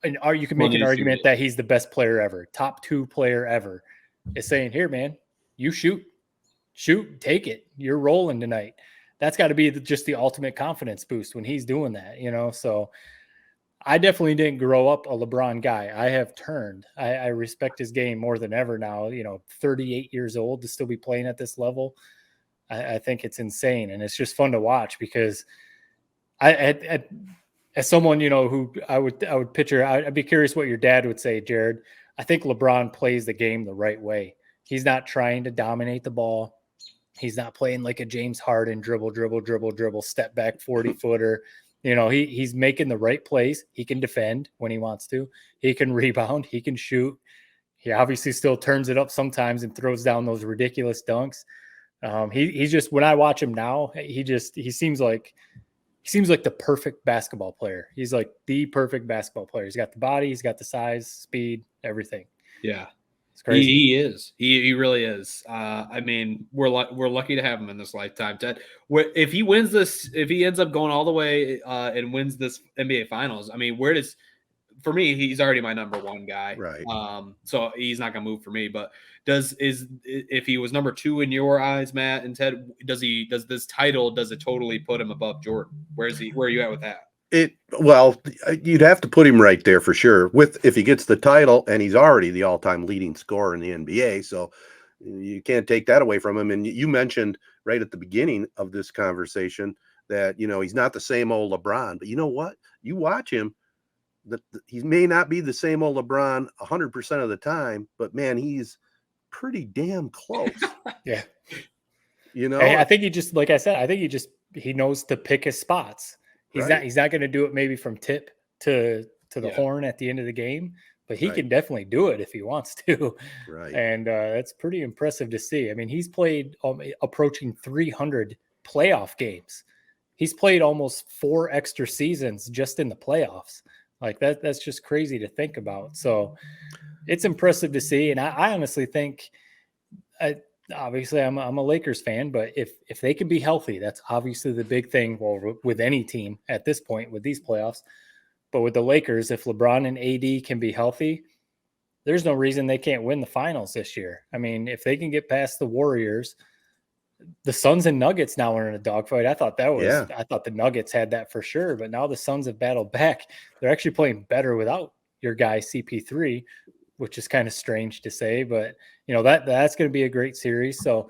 And you can make an argument that he's the best player ever, top 2 player ever, is saying, here, man, you shoot, take it. You're rolling tonight. That's got to be just the ultimate confidence boost when he's doing that, So I definitely didn't grow up a LeBron guy. I have turned. I respect his game more than ever now, 38 years old to still be playing at this level. I think it's insane. And it's just fun to watch because as someone, who I would picture, I'd be curious what your dad would say, Jared. I think LeBron plays the game the right way. He's not trying to dominate the ball. He's not playing like a James Harden dribble, step back 40-footer. He's making the right plays. He can defend when he wants to. He can rebound. He can shoot. He obviously still turns it up sometimes and throws down those ridiculous dunks. He's just, when I watch him now, he seems like the perfect basketball player. He's like the perfect basketball player. He's got the body, he's got the size, speed, everything. Yeah. It's crazy. He is. He really is. I mean, we're lucky to have him in this lifetime. Ted, if he wins this, if he ends up going all the way and wins this NBA Finals, I mean, for me, he's already my number 1 guy. Right. So he's not gonna move for me. But if he was number 2 in your eyes, Matt and Ted, does it totally put him above Jordan? Where are you at with that? Well, you'd have to put him right there for sure. If he gets the title, and he's already the all-time leading scorer in the NBA, so you can't take that away from him. And you mentioned right at the beginning of this conversation that he's not the same old LeBron, but you know what? You watch him. He may not be the same old LeBron 100% of the time, but man, he's pretty damn close. Yeah. I think he just, like I said, he knows to pick his spots. He's not going to do it maybe from tip to the horn at the end of the game, but he Right. can definitely do it if he wants to. Right. And that's pretty impressive to see. I mean, he's played approaching 300 playoff games. He's played almost 4 extra seasons just in the playoffs. Like that's just crazy to think about. So it's impressive to see. And I honestly think, obviously I'm a Lakers fan, but if they can be healthy, that's obviously the big thing. Well, with any team at this point with these playoffs, but with the Lakers, if LeBron and AD can be healthy, there's no reason they can't win the finals this year. I mean, if they can get past the Warriors, the Suns and Nuggets now are in a dogfight. I thought the Nuggets had that for sure, but now the Suns have battled back. They're actually playing better without your guy CP3, which is kind of strange to say, but that's going to be a great series. So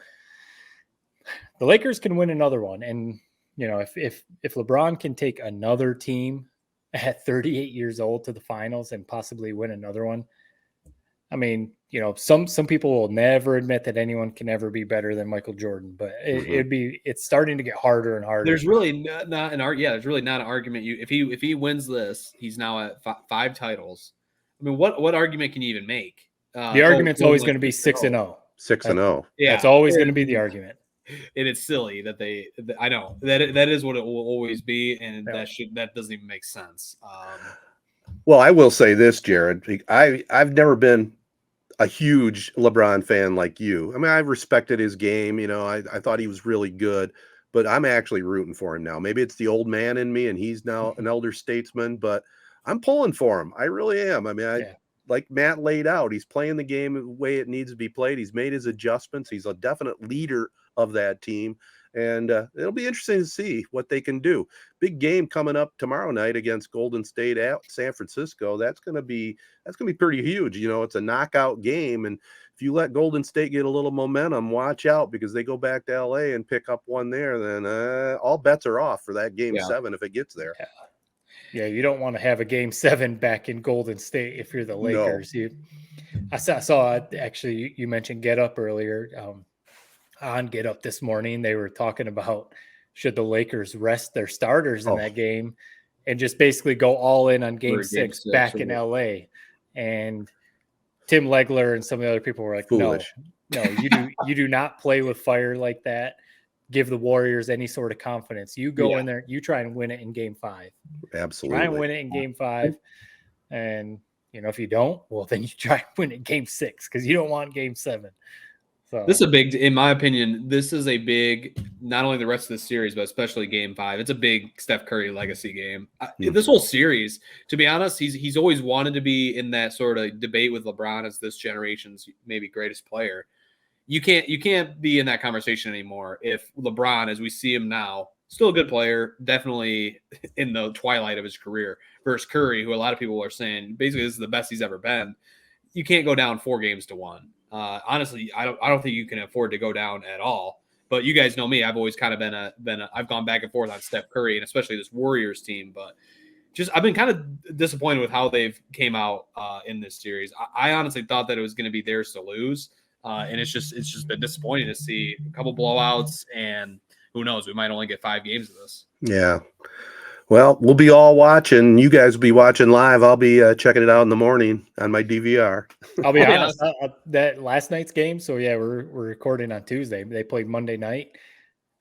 the Lakers can win another one. And, if LeBron can take another team at 38 years old to the finals and possibly win another one, I mean, some people will never admit that anyone can ever be better than Michael Jordan, but it's starting to get harder and harder. There's really not an argument. There's really not an argument. If he wins this, he's now at 5 titles. I mean, what argument can you even make? The argument's always going to be 6-0. 6-0. Yeah, that's always going to be the argument. And it's silly that I know that is what it will always be, and that doesn't even make sense. Well, I will say this, Jared. I've never been a huge LeBron fan like you. I mean, I respected his game. I thought he was really good, but I'm actually rooting for him now. Maybe it's the old man in me, and he's now an elder statesman, but I'm pulling for him. I really am. I mean, like Matt laid out, he's playing the game the way it needs to be played. He's made his adjustments. He's a definite leader of that team. And it'll be interesting to see what they can do. Big game coming up tomorrow night against Golden State at San Francisco. That's going to be pretty huge. It's a knockout game. And if you let Golden State get a little momentum, watch out, because they go back to LA and pick up one there, then all bets are off for that game 7 if it gets there. Yeah, you don't want to have a game 7 back in Golden State if you're the Lakers. No. I saw actually, you mentioned Get Up earlier. On Get Up this morning, they were talking about should the Lakers rest their starters in that game and just basically go all in on game 6 back in LA. And Tim Legler and some of the other people were like, foolish. No, you do not play with fire like that. Give the Warriors any sort of confidence. You go in there, you try and win it in game 5. Absolutely. Try and win it in game 5. And, if you don't, well, then you try and win it in game 6 because you don't want game 7. So this is a big, in my opinion, this is a big, not only the rest of the series, but especially game 5. It's a big Steph Curry legacy game. This whole series, to be honest, he's always wanted to be in that sort of debate with LeBron as this generation's maybe greatest player. You can't be in that conversation anymore if LeBron, as we see him now, still a good player, definitely in the twilight of his career, versus Curry, who a lot of people are saying basically this is the best he's ever been. You can't go down 4-1. Honestly, I don't think you can afford to go down at all. But you guys know me; I've always kind of I've gone back and forth on Steph Curry and especially this Warriors team. But I've been kind of disappointed with how they've came out in this series. I honestly thought that it was going to be theirs to lose. And it's just been disappointing to see a couple blowouts, and who knows, we might only get 5 games of this. Yeah. Well, we'll be all watching. You guys will be watching live. I'll be checking it out in the morning on my DVR. I'll be honest, that last night's game. So yeah, we're recording on Tuesday. They played Monday night.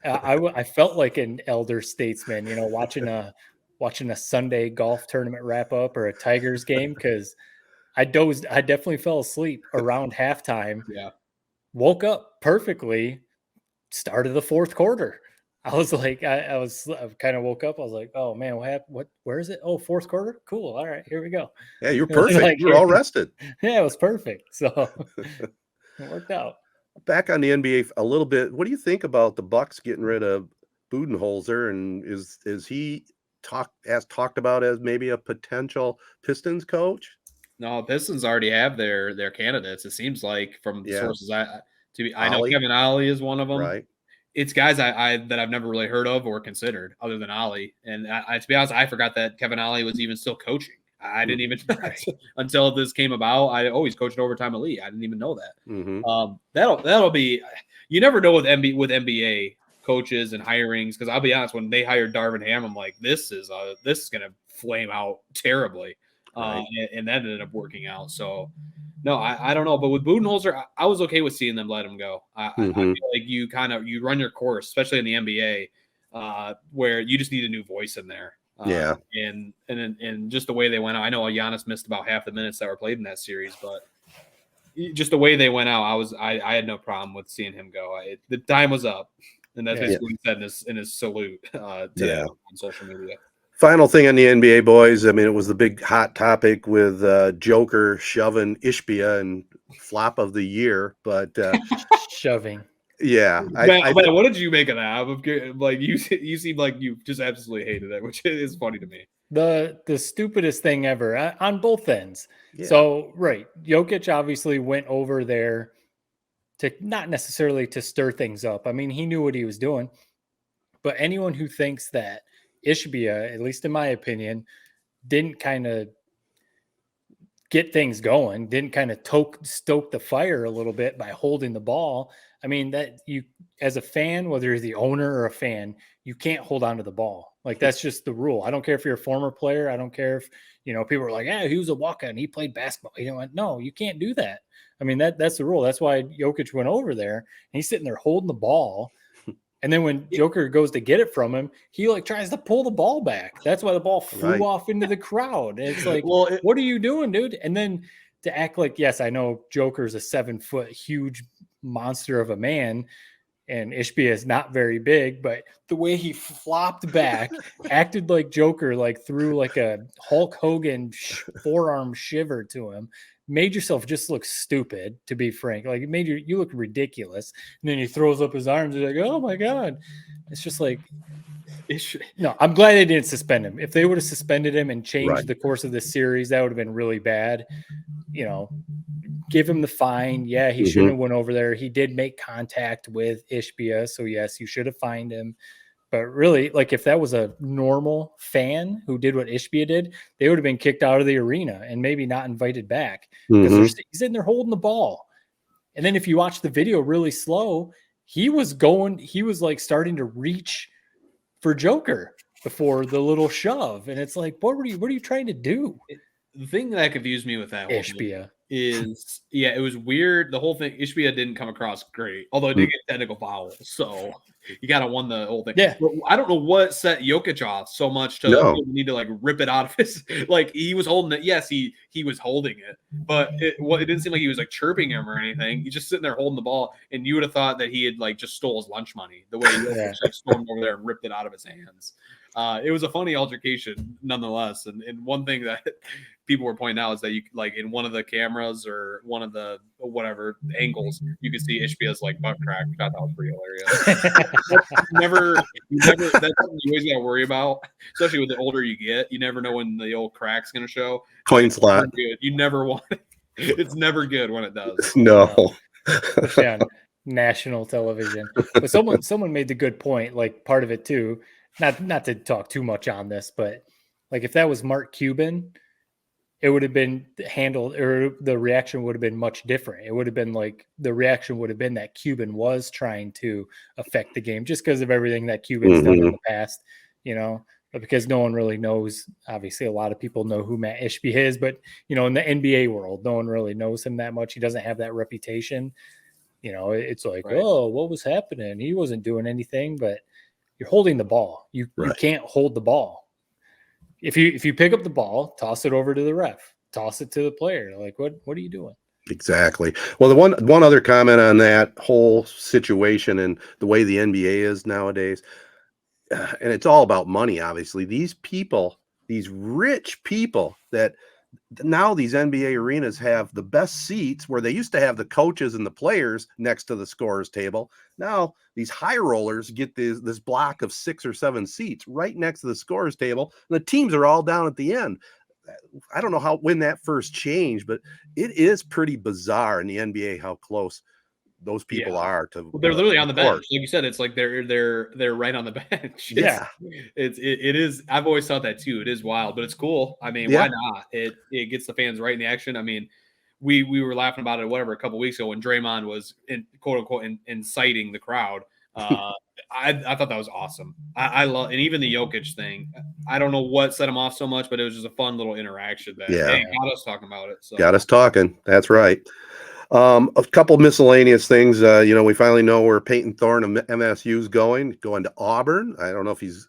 I felt like an elder statesman, watching a Sunday golf tournament wrap up or a Tigers game, because I definitely fell asleep around halftime. Yeah. Woke up perfectly. Start of the 4th quarter. I was like, I kind of woke up. I was like, oh man, what happened? Where is it? Oh, 4th quarter. Cool. All right, here we go. Yeah, you're perfect. You're all rested. Yeah, it was perfect. So it worked out. Back on the NBA a little bit. What do you think about the Bucks getting rid of Budenholzer? And is he talked about as maybe a potential Pistons coach? No, Pistons already have their candidates. It seems like from the sources I know Kevin Ollie is one of them. Right. It's guys that I've never really heard of or considered other than Ollie. And to be honest, I forgot that Kevin Ollie was even still coaching. I didn't even until this came about. I always coached Overtime Elite. I didn't even know that. Mm-hmm. That'll be. You never know with NBA coaches and hirings, because I'll be honest, when they hired Darvin Ham, I'm like, this is gonna flame out terribly. and that ended up working out. So, no, I don't know. But with Budenholzer, I was okay with seeing them let him go. I feel like you run your course, especially in the NBA, where you just need a new voice in there. And just the way they went out. I know Giannis missed about half the minutes that were played in that series, but just the way they went out, I had no problem with seeing him go. The time was up, and that's basically what he said in his salute today on social media. Final thing on the NBA, boys. I mean, it was the big hot topic with Joker shoving Ishbia and flop of the year, but shoving. Yeah, man, what did you make of that? Like you seem like you just absolutely hated it, which is funny to me. The stupidest thing ever on both ends. Yeah. So Jokic obviously went over there to not necessarily to stir things up. I mean, he knew what he was doing, but anyone who thinks that Ishbia, at least in my opinion, didn't kind of get things going, didn't kind of stoke the fire a little bit by holding the ball. I mean, that you, as a fan, whether you're the owner or a fan, you can't hold on to the ball. Like, that's just the rule. I don't care if you're a former player. I don't care if, people are like, yeah, he was a walk-on. He played basketball. No, you can't do that. I mean, that's the rule. That's why Jokic went over there and he's sitting there holding the ball. And then when Joker goes to get it from him, he tries to pull the ball back. That's why the ball flew off into the crowd. And it's like, what are you doing, dude? And then to act like, yes, I know Joker's a 7-foot huge monster of a man, and Ishbia is not very big, but the way he flopped back, acted like Joker, threw a Hulk Hogan forearm shiver to him. Made yourself just look stupid, to be frank. It made you look ridiculous. And then he throws up his arms. He's like, oh my God. It's just like, no, I'm glad they didn't suspend him. If they would have suspended him and changed the course of the series, that would have been really bad. Give him the fine. Yeah, he shouldn't have went over there. He did make contact with Ishbia. So yes, you should have fined him. But really, if that was a normal fan who did what Ishbia did, they would have been kicked out of the arena and maybe not invited back because he's in there holding the ball. And then if you watch the video really slow, he was starting to reach for Joker before the little shove. And it's like, what are you trying to do? The thing that confused me with that whole Ishbia is, it was weird. The whole thing, Ishbia didn't come across great, although it did get technical fouls. So you got to won the whole thing. Yeah. But I don't know what set Jokic off so much to need to rip it out of his, he was holding it. Yes, he was holding it, but it didn't seem like he was chirping him or anything. He's just sitting there holding the ball, and you would have thought that he had just stole his lunch money the way he stormed over there and ripped it out of his hands. It was a funny altercation nonetheless. And one thing that people were pointing out is that you in one of the cameras or one of the whatever angles, you could see Ishbia's butt crack. I thought that was pretty hilarious. That's something you always got to worry about, especially with the older you get. You never know when the old crack's going to show. Coin slot. You never want it. It's never good when it does. No. Especially on national television. But someone made the good point, part of it too. Not to talk too much on this, but if that was Mark Cuban, it would have been handled, or the reaction would have been much different. It would have been the reaction would have been that Cuban was trying to affect the game just because of everything that Cuban's done in the past, but because no one really knows. Obviously, a lot of people know who Matt Ishbia is, but in the NBA world, no one really knows him that much. He doesn't have that reputation. It's oh, what was happening? He wasn't doing anything, but you're holding the ball. You can't hold the ball. If you pick up the ball, toss it over to the ref, toss it to the player. What are you doing? Exactly. Well, the one other comment on that whole situation and the way the NBA is nowadays, and it's all about money, obviously. These people, these rich people that now these NBA arenas have the best seats where they used to have the coaches and the players next to the scorer's table. Now these high rollers get this block of 6 or 7 seats right next to the scorer's table. And the teams are all down at the end. I don't know when that first changed, but it is pretty bizarre in the NBA how close those people are to. Well, they're literally on the bench, like you said. It's they're right on the bench. It is. I've always thought that too. It is wild, but it's cool. I mean, why not? It gets the fans right in the action. I mean, we were laughing about it a couple weeks ago when Draymond was quote unquote inciting the crowd I thought that was awesome. I love, and even the Jokic thing. I don't know what set him off so much, but it was just a fun little interaction that got us talking about it. So got us talking. That's right. A couple miscellaneous things. We finally know where Peyton Thorne of MSU is going to Auburn. I don't know if he's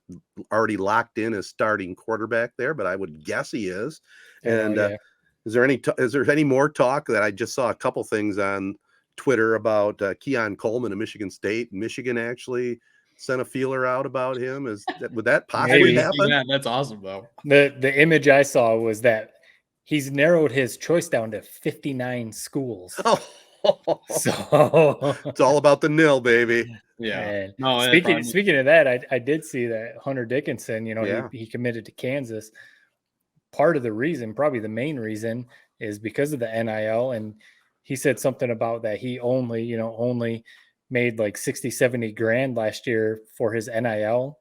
already locked in as starting quarterback there, but I would guess he is. And is there any more talk that I just saw a couple things on Twitter about Keon Coleman of Michigan State? Michigan actually sent a feeler out about him. Would that possibly happen? Yeah, that's awesome though. The image I saw was that he's narrowed his choice down to 59 schools. Oh. So it's all about the nil, baby. Yeah. No, speaking of that, I did see that Hunter Dickinson, he committed to Kansas. Part of the reason, probably the main reason, is because of the NIL. And he said something about that he only made like 60, 70 grand last year for his NIL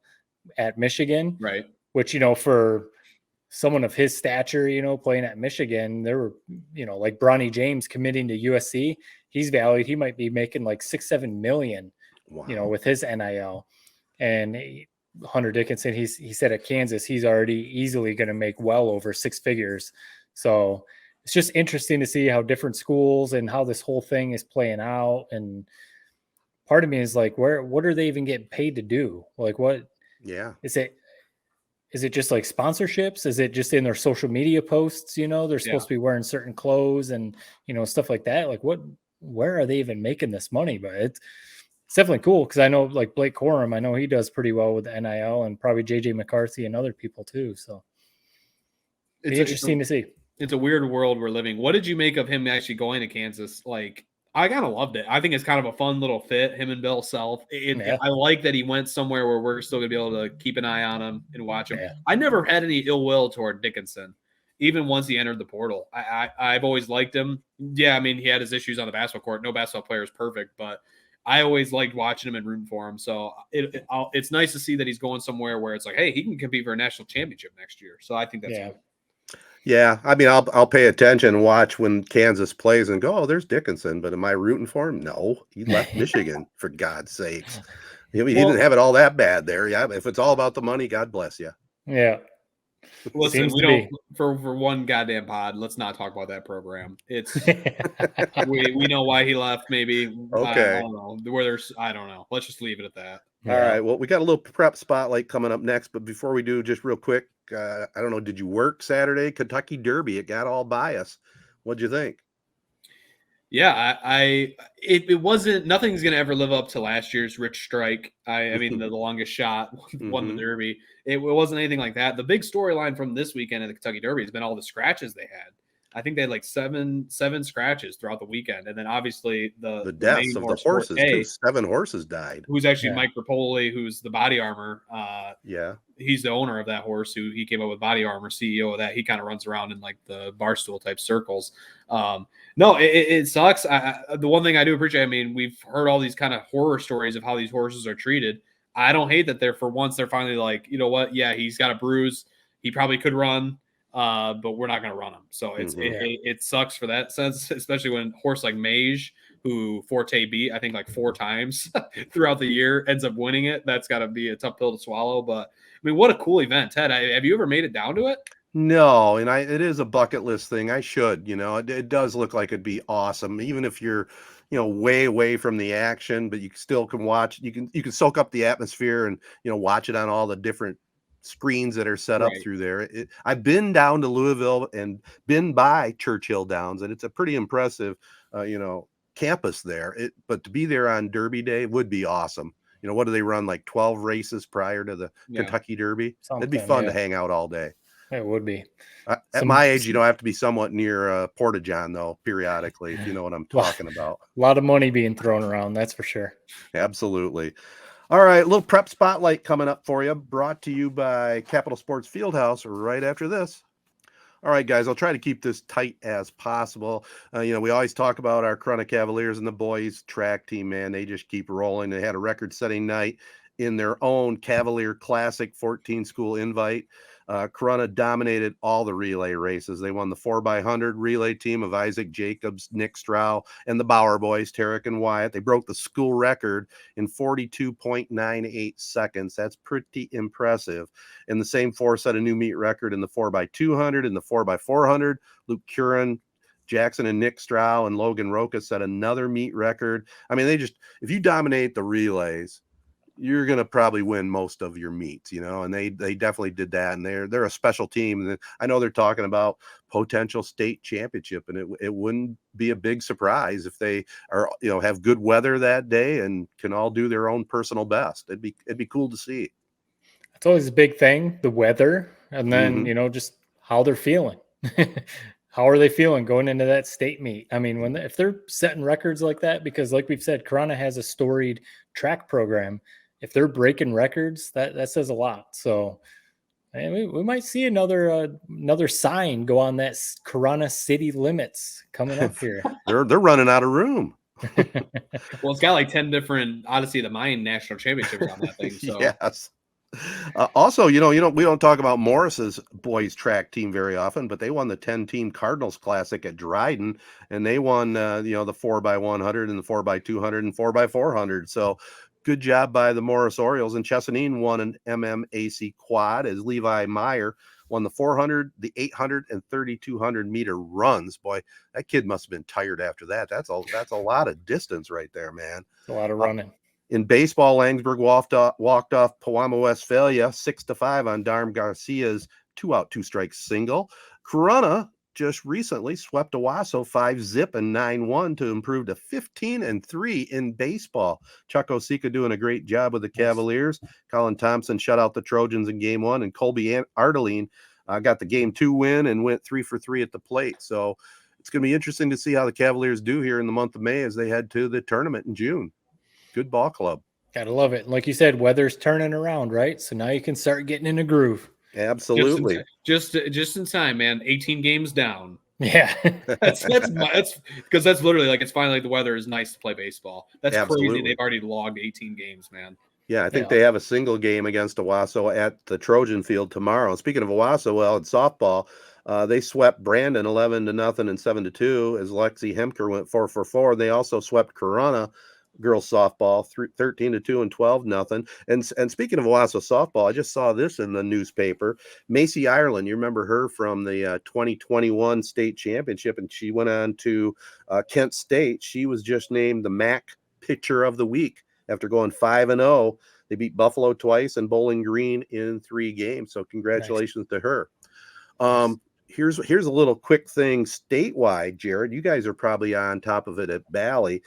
at Michigan. Right. Which, for someone of his stature, playing at Michigan, there were, like Bronny James committing to USC. He's valued. He might be making like 6-7 million, with his NIL. And Hunter Dickinson, he said at Kansas, he's already easily going to make well over 6 figures. So it's just interesting to see how different schools and how this whole thing is playing out. And part of me is like, what are they even getting paid to do? Like, what? Yeah. Is it just like sponsorships? Is it just in their social media posts? They're supposed to be wearing certain clothes and, stuff like that. Like where are they even making this money? But it's definitely cool. Cause I know like Blake Corum, I know he does pretty well with the NIL, and probably JJ McCarthy and other people too. So it's interesting to see. It's a weird world we're living. What did you make of him actually going to Kansas? Like, I kind of loved it. I think it's kind of a fun little fit, him and Bill Self. I like that he went somewhere where we're still going to be able to keep an eye on him and watch him. Yeah. I never had any ill will toward Dickinson, even once he entered the portal. I've always liked him. Yeah, I mean, he had his issues on the basketball court. No basketball player is perfect, but I always liked watching him and rooting for him. So it's nice to see that he's going somewhere where it's like, hey, he can compete for a national championship next year. So I think that's good. Yeah, I mean, I'll pay attention and watch when Kansas plays and go, oh, there's Dickinson. But am I rooting for him? No, he left Michigan, for God's sakes. He didn't have it all that bad there. Yeah, if it's all about the money, God bless you. Yeah. Listen, we don't for one goddamn pod. Let's not talk about that program. It's we know why he left. Maybe okay. I don't know. I don't know. Let's just leave it at that. All right. Well, we got a little prep spotlight coming up next, but before we do, just real quick, I don't know. Did you work Saturday? Kentucky Derby. It got all by us. What'd you think? Yeah, it wasn't. Nothing's gonna ever live up to last year's Rich Strike. I mean, the longest shot won the Derby. It wasn't anything like that. The big storyline from this weekend at the Kentucky Derby has been all the scratches they had. I think they had like seven scratches throughout the weekend, and then obviously the deaths of the horses too. 7 horses died. Who's actually Mike Rapoli, who's the body armor. He's the owner of that horse. Who he came up with body armor, CEO of that. He kind of runs around in like the barstool type circles. No, it sucks. The one thing I do appreciate, I mean, we've heard all these kind of horror stories of how these horses are treated. I don't hate that they're finally like, you know what? Yeah, he's got a bruise. He probably could run. But we're not going to run him. So it sucks for that sense, especially when a horse like Mage, who Forte beat, I think like 4 times throughout the year, ends up winning it. That's got to be a tough pill to swallow. But I mean, what a cool event, Ted. Have you ever made it down to it? No, and it is a bucket list thing. I should, it does look like it'd be awesome, even if you're, way away from the action, but you still can watch. You can soak up the atmosphere and watch it on all the different screens that are set up through there. I've been down to Louisville and been by Churchill Downs, and it's a pretty impressive, campus there. But to be there on Derby Day would be awesome. What do they run, like 12 races prior to the Kentucky Derby? It'd be fun to hang out all day. It would be. At my age, I have to be somewhat near Porta-John, though, periodically, if you know what I'm talking about. A lot of money being thrown around, that's for sure. Absolutely. All right, a little prep spotlight coming up for you, brought to you by Capital Sports Fieldhouse right after this. All right, guys, I'll try to keep this tight as possible. We always talk about our Corunna Cavaliers and the boys track team, man. They just keep rolling. They had a record-setting night in their own Cavalier Classic 14 school invite. Corunna dominated all the relay races. They won the 4x100 relay team of Isaac Jacobs, Nick Strow, and the Bauer boys, Tarek and Wyatt. They broke the school record in 42.98 seconds. That's pretty impressive. And the same four set a new meet record in the 4x200 and the 4x400. Luke Curran, Jackson and Nick Strow and Logan Roca set another meet record. I mean, if you dominate the relays, you're going to probably win most of your meets, and they definitely did that. And they're a special team. And I know they're talking about potential state championship, and it wouldn't be a big surprise if they are, have good weather that day and can all do their own personal best. It'd be cool to see. It's always a big thing, the weather, and then, just how they're feeling. How are they feeling going into that state meet? I mean, if they're setting records like that, because like we've said, Corunna has a storied track program. If they're breaking records, that says a lot. So we might see another sign go on that Corunna city limits coming up here. They're running out of room. Well, it's got like 10 different Odyssey of the Mind national championships on that thing. So yes. Also, we don't talk about Morris's boys track team very often, but they won the 10-team Cardinals Classic at Dryden, and they won, the 4x100 and the 4x200 and 4x400. So good job by the Morris Orioles. And Chesaning won an MMAC quad as Levi Meyer won the 400, the 800, and 3,200 meter runs. Boy, that kid must have been tired after that. That's a lot of distance right there, man. It's a lot of running. In baseball, Langsberg walked off Pewamo, Westphalia 6-5 on Darm Garcia's 2-out, 2-strike single. Corunna just recently swept Owosso 5-0 and 9-1 to improve to 15-3 in baseball. Chuck Osika doing a great job with the Cavaliers. Colin Thompson shut out the Trojans in game 1, and Colby Ardeline got the game 2 win and went 3 for 3 at the plate. So it's going to be interesting to see how the Cavaliers do here in the month of May as they head to the tournament in June. Good ball club. Gotta love it. Like you said, weather's turning around, right? So now you can start getting in a groove. Absolutely. Just in time, man. 18 games down. Yeah. that's because that's literally like, it's finally the weather is nice to play baseball. That's Absolutely crazy. They've already logged 18 games, man. Yeah, I think they have a single game against Owosso at the Trojan Field tomorrow. Speaking of Owosso, well, in softball, they swept Brandon 11-0 and 7-2 as Lexi Hemker went 4 for 4. They also swept Corunna girls softball 13-2 and 12-0. And speaking of Owosso softball, I just saw this in the newspaper. Macy Ireland, you remember her from the 2021 state championship, and she went on to Kent State. She was just named the MAC pitcher of the week after going 5-0. They beat Buffalo twice and Bowling Green in 3 games. So congratulations to her. Here's a little quick thing statewide, Jared. You guys are probably on top of it at Bally.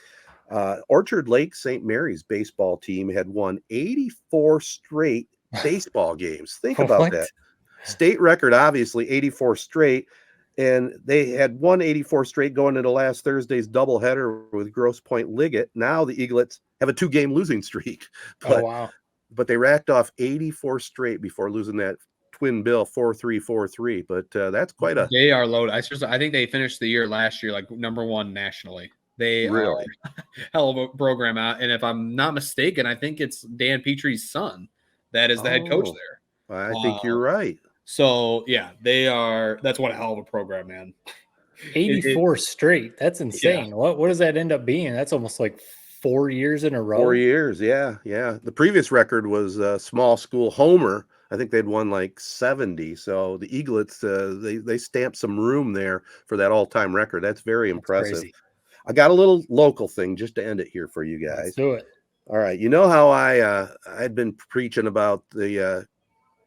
Orchard Lake St. Mary's baseball team had won 84 straight baseball games. Think about that. State record, obviously, 84 straight. And they had won 84 straight going into last Thursday's doubleheader with Grosse Pointe Liggett. Now the Eaglets have a 2-game losing streak. But they racked off 84 straight before losing that twin bill 4-3, 4-3. But that's quite a... They are loaded. I think they finished the year last year like #1 nationally. They really are hell of a program out. And if I'm not mistaken, I think it's Dan Petrie's son that is the head coach there. I think you're right. So, yeah, that's what a hell of a program, man. 84 straight. That's insane. Yeah. What does that end up being? That's almost like 4 years in a row. 4 years, yeah. The previous record was small school Homer. I think they'd won like 70. So the Eaglets, they stamped some room there for that all-time record. That's very impressive. Crazy. I got a little local thing just to end it here for you guys. Let's do it. All right. You know how I'd been preaching about the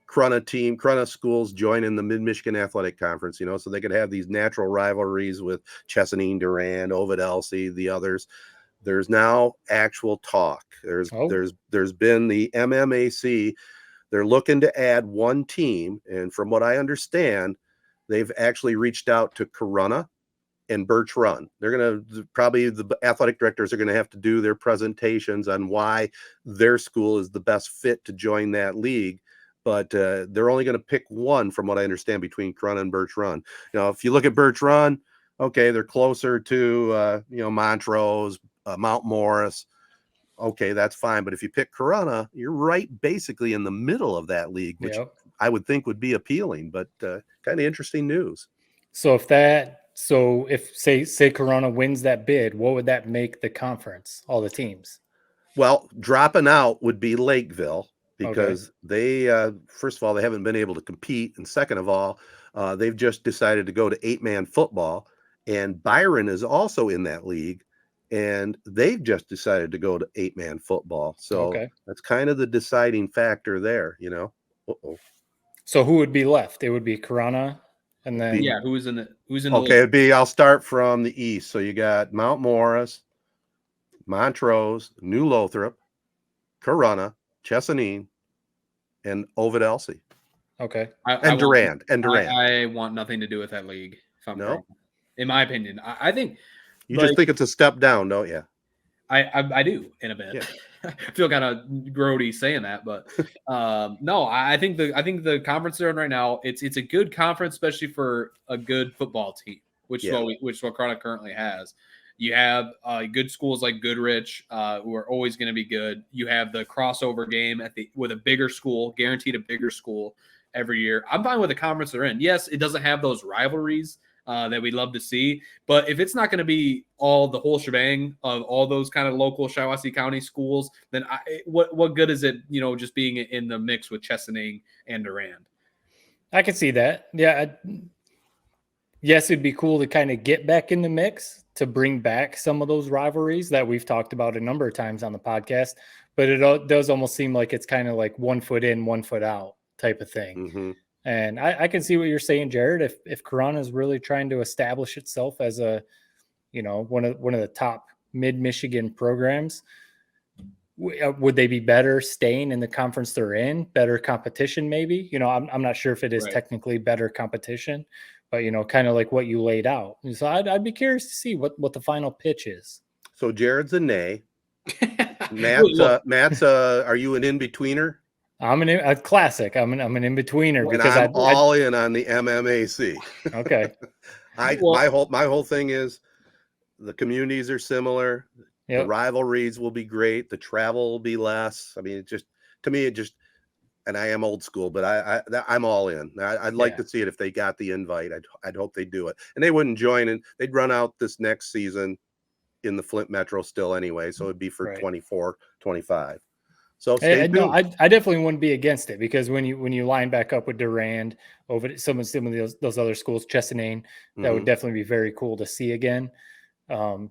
Corunna schools joining the Mid-Michigan Athletic Conference, so they could have these natural rivalries with Chesaning, Durand, Ovid, Elsie, the others. There's now actual talk. There's been the MMAC. They're looking to add one team, and from what I understand, they've actually reached out to Corunna and Birch Run. They're going to probably, the athletic directors are going to have to do their presentations on why their school is the best fit to join that league. But they're only going to pick one, from what I understand, between Corunna and Birch Run. If you look at Birch Run, okay, they're closer to, Montrose, Mount Morris, okay, that's fine. But if you pick Corunna, you're right basically in the middle of that league, which I would think would be appealing, but kind of interesting news. So if say Corunna wins that bid, what would that make the conference, all the teams? Well, dropping out would be Lakeville because they, first of all, they haven't been able to compete. And second of all, they've just decided to go to 8-man football. And Byron is also in that league. And they've just decided to go to 8-man football. So that's kind of the deciding factor there, you know. So who would be left? It would be Corunna. And then who's in the it'd be, I'll start from the east. So you got Mount Morris, Montrose, New Lothrop, Corunna, Chesaning, and Ovid Elsie. Okay. Durand. I want nothing to do with that league. If I'm wrong. In my opinion, I think you just think it's a step down, don't you? I do in a bit. Yeah. I feel kind of grody saying that, but no, I think the conference they're in right now, it's a good conference, especially for a good football team, which is what Corunna currently has. You have good schools like Goodrich, who are always going to be good. You have the crossover game with a bigger school, guaranteed a bigger school every year. I'm fine with the conference they're in. Yes, it doesn't have those rivalries that we love to see, but if it's not going to be the whole shebang of all those kind of local Shiawassee County schools, then what good is it, just being in the mix with Chesaning and Durand? I can see that. Yeah. Yes, it'd be cool to kind of get back in the mix, to bring back some of those rivalries that we've talked about a number of times on the podcast, but it does almost seem like it's kind of like 1 foot in, 1 foot out type of thing. Mm-hmm. And I can see what you're saying, Jared. If Corunna is really trying to establish itself as a, one of the top mid-Michigan programs, would they be better staying in the conference they're in? Better competition, maybe? I'm not sure if it is technically better competition, but kind of like what you laid out. So I'd be curious to see what the final pitch is. So Jared's a nay. Matt's are you an in-betweener? I'm a classic. I'm an in-betweener because I'm all in on the MMAC. Okay. My whole thing is the communities are similar. Yep. The rivalries will be great. The travel will be less. I mean, to me, and I am old school, but I'm all in. I'd like to see it if they got the invite. I'd hope they do it, and they wouldn't join, and they'd run out this next season in the Flint Metro still anyway. So it'd be for 24, 25. So no, I definitely wouldn't be against it, because when you line back up with Durand over some of those other schools, Chesaning, that would definitely be very cool to see again. I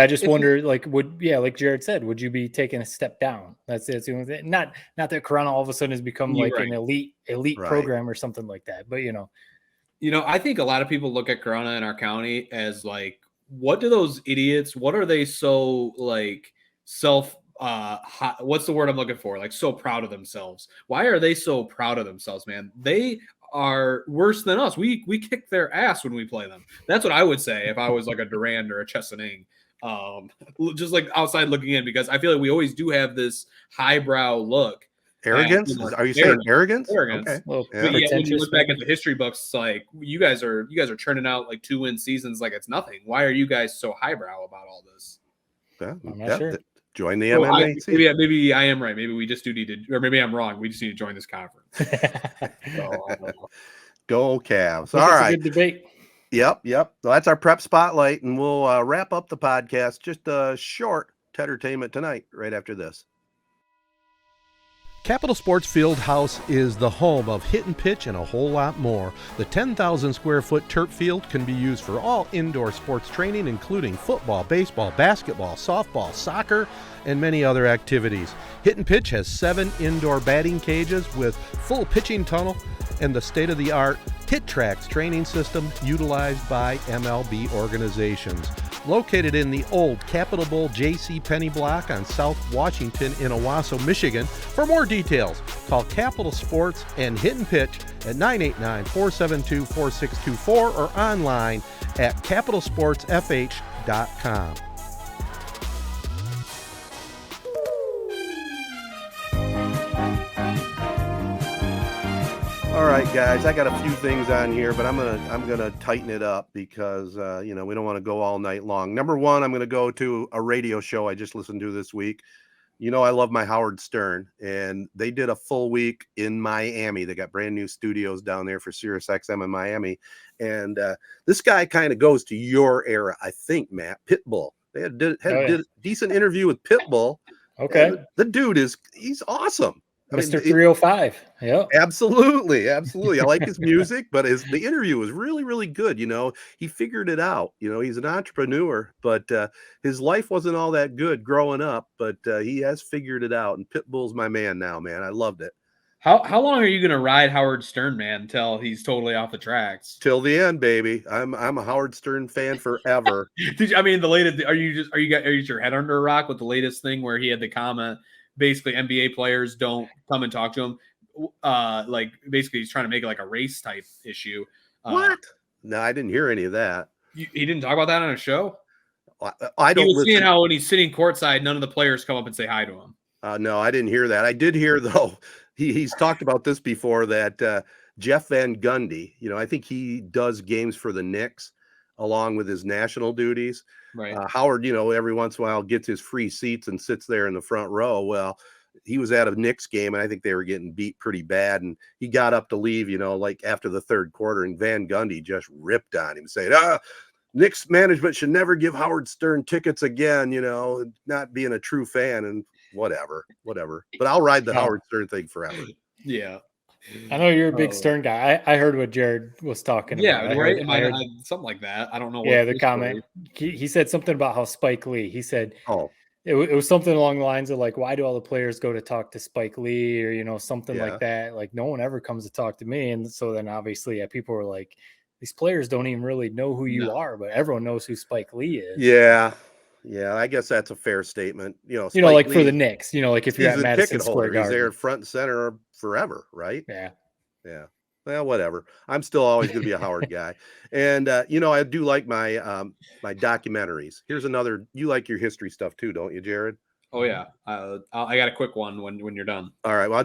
just wonder, like Jared said, would you be taking a step down? That's the only thing. Not that Corunna all of a sudden has become an elite program or something like that, but I think a lot of people look at Corunna in our county as like, what do those idiots? What are they so like what's the word I'm looking for? Like, so proud of themselves. Why are they so proud of themselves, man? They are worse than us. We kick their ass when we play them. That's what I would say if I was like a Durand or a Chesaning, just like outside looking in, because I feel like we always do have this highbrow look. Arrogance? Are you saying arrogance? Arrogance. Okay. Well, but when you look back at the history books, it's like you guys are churning out like 2-win seasons like it's nothing. Why are you guys so highbrow about all this? I'm not sure. Join the MMA. Maybe I am right. Maybe we just do need to, or maybe I'm wrong. We just need to join this conference. Go Cavs. All right. Good debate. Yep. So that's our prep spotlight, and we'll wrap up the podcast. Just a short Tedertainment Tonight right after this. Capital Sports Fieldhouse is the home of hit and pitch and a whole lot more. The 10,000 square foot turf field can be used for all indoor sports training, including football, baseball, basketball, softball, soccer, and many other activities. Hit and Pitch has 7 indoor batting cages with full pitching tunnel and the state-of-the-art Hit Tracks training system utilized by MLB organizations. Located in the old Capitol Bowl J.C. Penney block on South Washington in Owosso, Michigan. For more details, call Capital Sports and Hit and Pitch at 989-472-4624 or online at capitalsportsfh.com. All right, guys, I got a few things on here, but I'm gonna tighten it up because we don't want to go all night long. Number one, I'm gonna go to a radio show I just listened to this week. I love my Howard Stern, and they did a full week in Miami. They got brand new studios down there for Sirius XM in Miami, and this guy kind of goes to your era, I think, Matt. Pitbull. They did a decent interview with Pitbull. Okay, the dude he's awesome. Mr. 305. Yeah. Absolutely. I like his music, but the interview was really, really good. He figured it out. He's an entrepreneur, but his life wasn't all that good growing up, but he has figured it out. And Pitbull's my man now, man. I loved it. How long are you going to ride Howard Stern, man, until he's totally off the tracks? Till the end, baby. I'm a Howard Stern fan forever. The latest, are you your head under a rock with the latest thing where he had the comment, basically NBA players don't come and talk to him? Like basically he's trying to make it like a race type issue. What? No, I didn't hear any of that. He didn't talk about that on a show? I don't. He was seeing how when he's sitting courtside, none of the players come up and say hi to him. No, I didn't hear that. I did hear though. He's talked about this before, that Jeff Van Gundy, I think he does games for the Knicks along with his national duties. Right. Howard, every once in a while gets his free seats and sits there in the front row. Well, he was at a Knicks game, and I think they were getting beat pretty bad. And he got up to leave, like after the third quarter, and Van Gundy just ripped on him, saying, Knicks management should never give Howard Stern tickets again, not being a true fan, and whatever. But I'll ride the Howard Stern thing forever. Yeah. I know you're a big Stern guy. I heard what Jared was talking about. Yeah, right. I heard something like that. I don't know. Yeah, the comment. He said something about how Spike Lee. He said, it was something along the lines of like, why do all the players go to talk to Spike Lee, or something like that? Like, no one ever comes to talk to me. And so then obviously, people were like, these players don't even really know who you are, but everyone knows who Spike Lee is. Yeah, I guess that's a fair statement. Spike like Lee, for the Knicks, like if you're at Madison Square Garden, he's there front and center forever, right? Yeah. Well, whatever. I'm still always going to be a Howard guy, and I do like my my documentaries. Here's another. You like your history stuff too, don't you, Jared? Oh yeah. I got a quick one when you're done. All right. Well,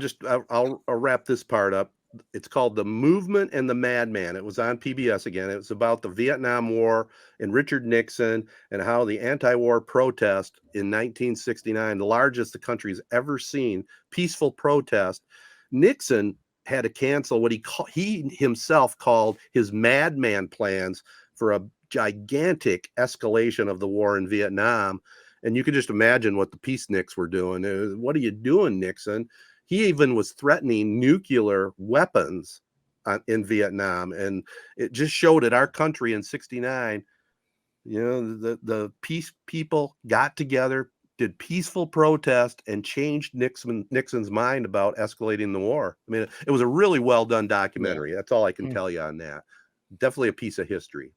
I'll wrap this part up. It's called The Movement and the Madman. It was on PBS again. It was about the Vietnam War and Richard Nixon and how the anti-war protest in 1969, the largest the country's ever seen, peaceful protest. Nixon had to cancel what he himself called his madman plans for a gigantic escalation of the war in Vietnam. And you can just imagine what the peaceniks were doing. What are you doing, Nixon? He even was threatening nuclear weapons in Vietnam. And it just showed that our country in 69, the peace people got together, did peaceful protest, and changed Nixon's mind about escalating the war. I mean, it was a really well done documentary. That's all I can tell you on that. Definitely a piece of history.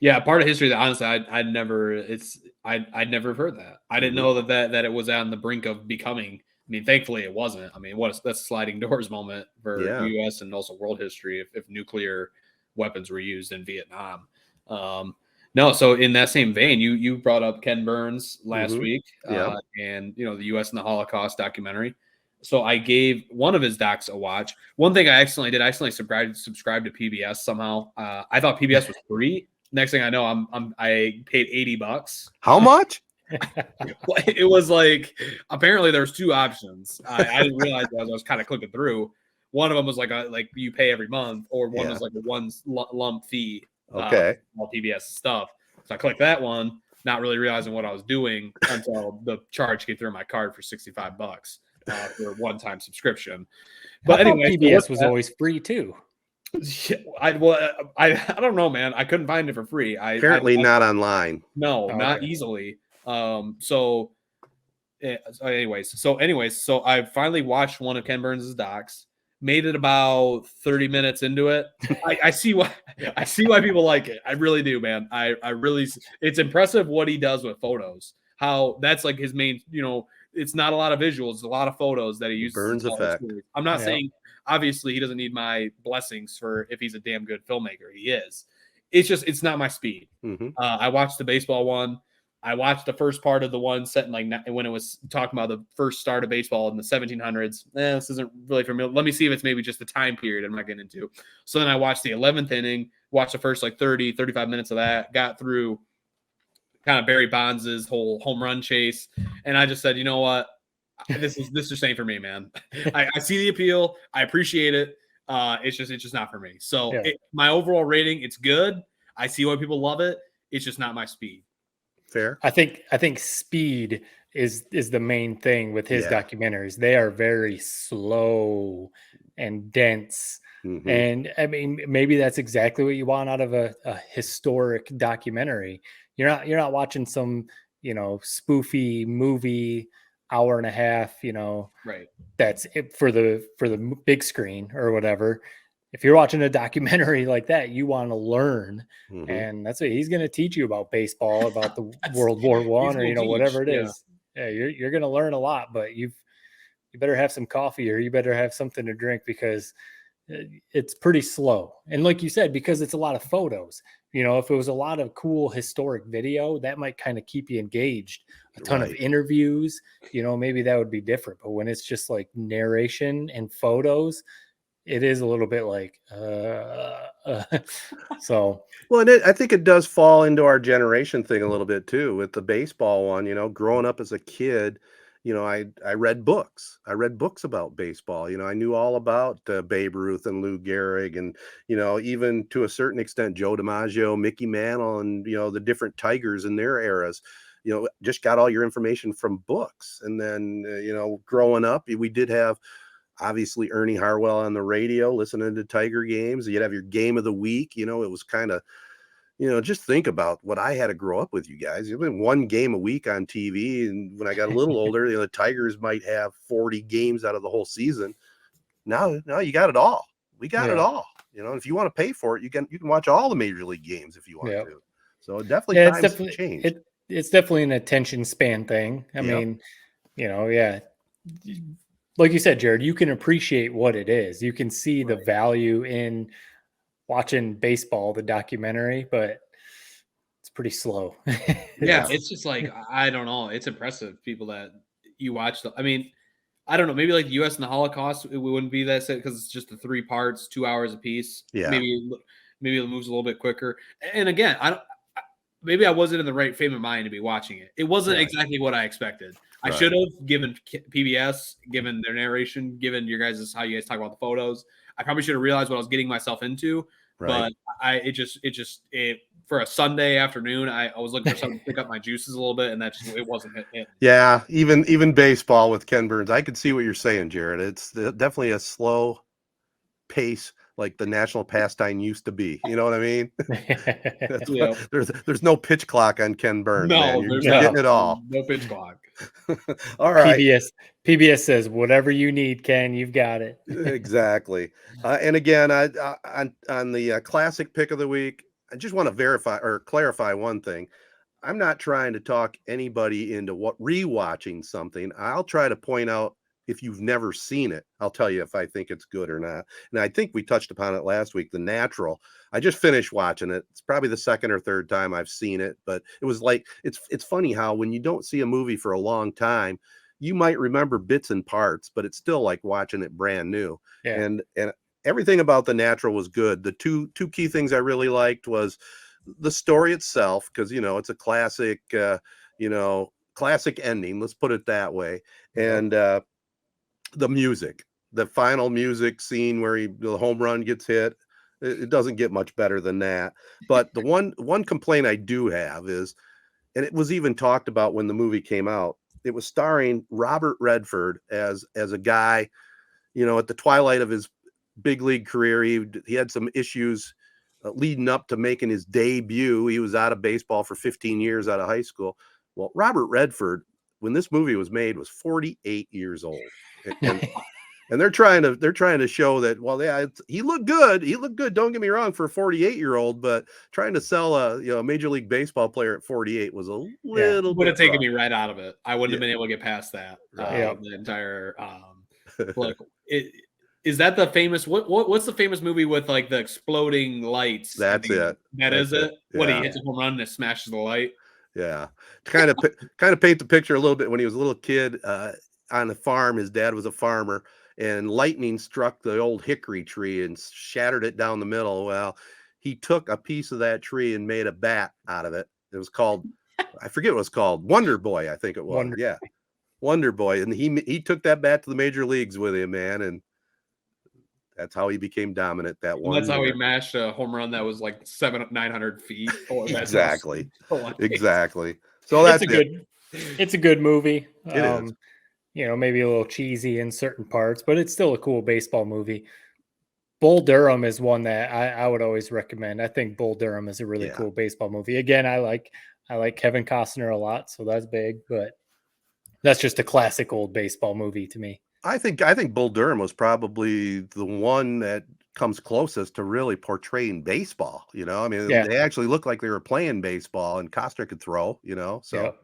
Yeah, part of history that honestly I'd never heard that. I didn't know that it was on the brink of becoming. I mean, thankfully it wasn't. I mean, that's a sliding doors moment for U.S. and also world history if nuclear weapons were used in Vietnam. No, so in that same vein, you brought up Ken Burns last week, and the U.S. and the Holocaust documentary. So I gave one of his docs a watch. One thing I accidentally subscribed to PBS somehow. I thought PBS was free. Next thing I know, I paid $80. How much? It was like, apparently there's two options. I didn't realize that as I was kind of clicking through. One of them was like you pay every month, or one was like a one lump fee. Okay. All PBS stuff. So I clicked that one, not really realizing what I was doing until the charge came through my card for $65 for a one-time subscription. But anyway, PBS was always free too. Yeah, I don't know, man. I couldn't find it for free. Apparently not online. No, not easily. So I finally watched one of Ken Burns' docs. Made it about 30 minutes into it. I see why people like it. I really do, man. It's impressive what he does with photos. How that's like his main, it's not a lot of visuals, it's a lot of photos that he uses. Burns effect. I'm not saying obviously he doesn't need my blessings for if he's a damn good filmmaker. He is. It's not my speed. Mm-hmm. I watched the baseball one. I watched the first part of the one set in like when it was talking about the first start of baseball in the 1700s. This isn't really familiar. Let me see if it's maybe just the time period I'm not getting into. So then I watched the 11th inning, watched the first like 30, 35 minutes of that, got through kind of Barry Bonds' whole home run chase. And I just said, you know what? This just ain't for me, man. I see the appeal. I appreciate it. It's just not for me. So my overall rating, it's good. I see why people love it. It's just not my speed. Fair. I think speed is the main thing with his documentaries. They are very slow and dense. Mm-hmm. And I mean, maybe that's exactly what you want out of a historic documentary. You're not watching some, spoofy movie hour and a half, right. That's it for the big screen or whatever. If you're watching a documentary like that, you want to learn, and that's what he's going to teach you about baseball, about the World War I, or whatever it is. Yeah, you're going to learn a lot, but you better have some coffee or you better have something to drink because it's pretty slow. And like you said, because it's a lot of photos. If it was a lot of cool historic video, that might kind of keep you engaged. A ton of interviews, maybe that would be different. But when it's just like narration and photos, it is a little bit like, so. Well, and I think it does fall into our generation thing a little bit too with the baseball one. Growing up as a kid, I read books. I read books about baseball. I knew all about Babe Ruth and Lou Gehrig, and even to a certain extent Joe DiMaggio, Mickey Mantle, and the different Tigers in their eras. Just got all your information from books, and then growing up, we did have. Obviously, Ernie Harwell on the radio, listening to Tiger games. You'd have your game of the week. It was kind of, just think about what I had to grow up with, you guys. You've been one game a week on TV. And when I got a little older, the Tigers might have 40 games out of the whole season. Now you got it all. We got it all. If you want to pay for it, you can watch all the major league games if you want to. So definitely times have changed. It's definitely an attention span thing. I mean, like you said, Jared, you can appreciate what it is. You can see the value in watching baseball, the documentary, but it's pretty slow. It's just like, I don't know. It's impressive, people that you watch. I mean, I don't know. Maybe like the U.S. and the Holocaust, it wouldn't be that set because it's just the 3 parts, 2 hours a piece. Yeah. Maybe it moves a little bit quicker. And again, maybe I wasn't in the right frame of mind to be watching it. It wasn't exactly what I expected. I should have given PBS, given their narration, given your guys how you guys talk about the photos. I probably should have realized what I was getting myself into. But it for a Sunday afternoon, I was looking for something to pick up my juices a little bit, and it wasn't hitting. Yeah, even baseball with Ken Burns, I could see what you're saying, Jared. It's definitely a slow pace, like the national pastime used to be. You know what I mean? There's no pitch clock on Ken Burns. No, you're getting it all. No pitch clock. All right. PBS says whatever you need, Ken, you've got it. Exactly. And again, on the classic pick of the week, I just want to verify or clarify one thing. I'm not trying to talk anybody into rewatching something. I'll try to point out if you've never seen it. I'll tell you if I think it's good or not. And I think we touched upon it last week, The Natural. I just finished watching it. It's probably the second or third time I've seen it, but it was like, it's funny how when you don't see a movie for a long time, you might remember bits and parts, but it's still like watching it brand new. Yeah. And everything about The Natural was good. The two key things I really liked was the story itself, because it's a classic, classic ending. Let's put it that way. And the music, the final music scene where the home run gets hit. It doesn't get much better than that. But the one complaint I do have is, and it was even talked about when the movie came out, it was starring Robert Redford as a guy, at the twilight of his big league career. He had some issues leading up to making his debut. He was out of baseball for 15 years out of high school. Well, Robert Redford, when this movie was made, was 48 years old. And they're trying to show that, well, yeah, he looked good. He looked good. Don't get me wrong, for a 48-year-old, but trying to sell a Major League Baseball player at 48 was a little would have taken me right out of it. I wouldn't have been able to get past that. The entire look. Is that the famous what's the famous movie with like the exploding lights? That's it. That's it. What, he hits a home run and it smashes the light? Yeah. Kind of paint the picture a little bit. When he was a little kid on the farm, his dad was a farmer, and lightning struck the old hickory tree and shattered it down the middle. Well, he took a piece of that tree and made a bat out of it. It was called, I forget what it was called, Wonder Boy, I think it was. Wonder Yeah, Wonder Boy. And he took that bat to the major leagues with him, man, and that's how he became dominant that And one that's how he year. mashed a home run that was like 900 feet. Oh, that's Exactly. awesome. Exactly. So that's it's a good movie. It is. You know, maybe a little cheesy in certain parts, but it's still a cool baseball movie. Bull Durham is one that I would always recommend. I think Bull Durham is a really cool baseball movie. Again, I like Kevin Costner a lot, so that's big, but that's just a classic old baseball movie to me. I think Bull Durham was probably the one that comes closest to really portraying baseball. You know, I mean, they actually looked like they were playing baseball, and Costner could throw. You know, so. Yep.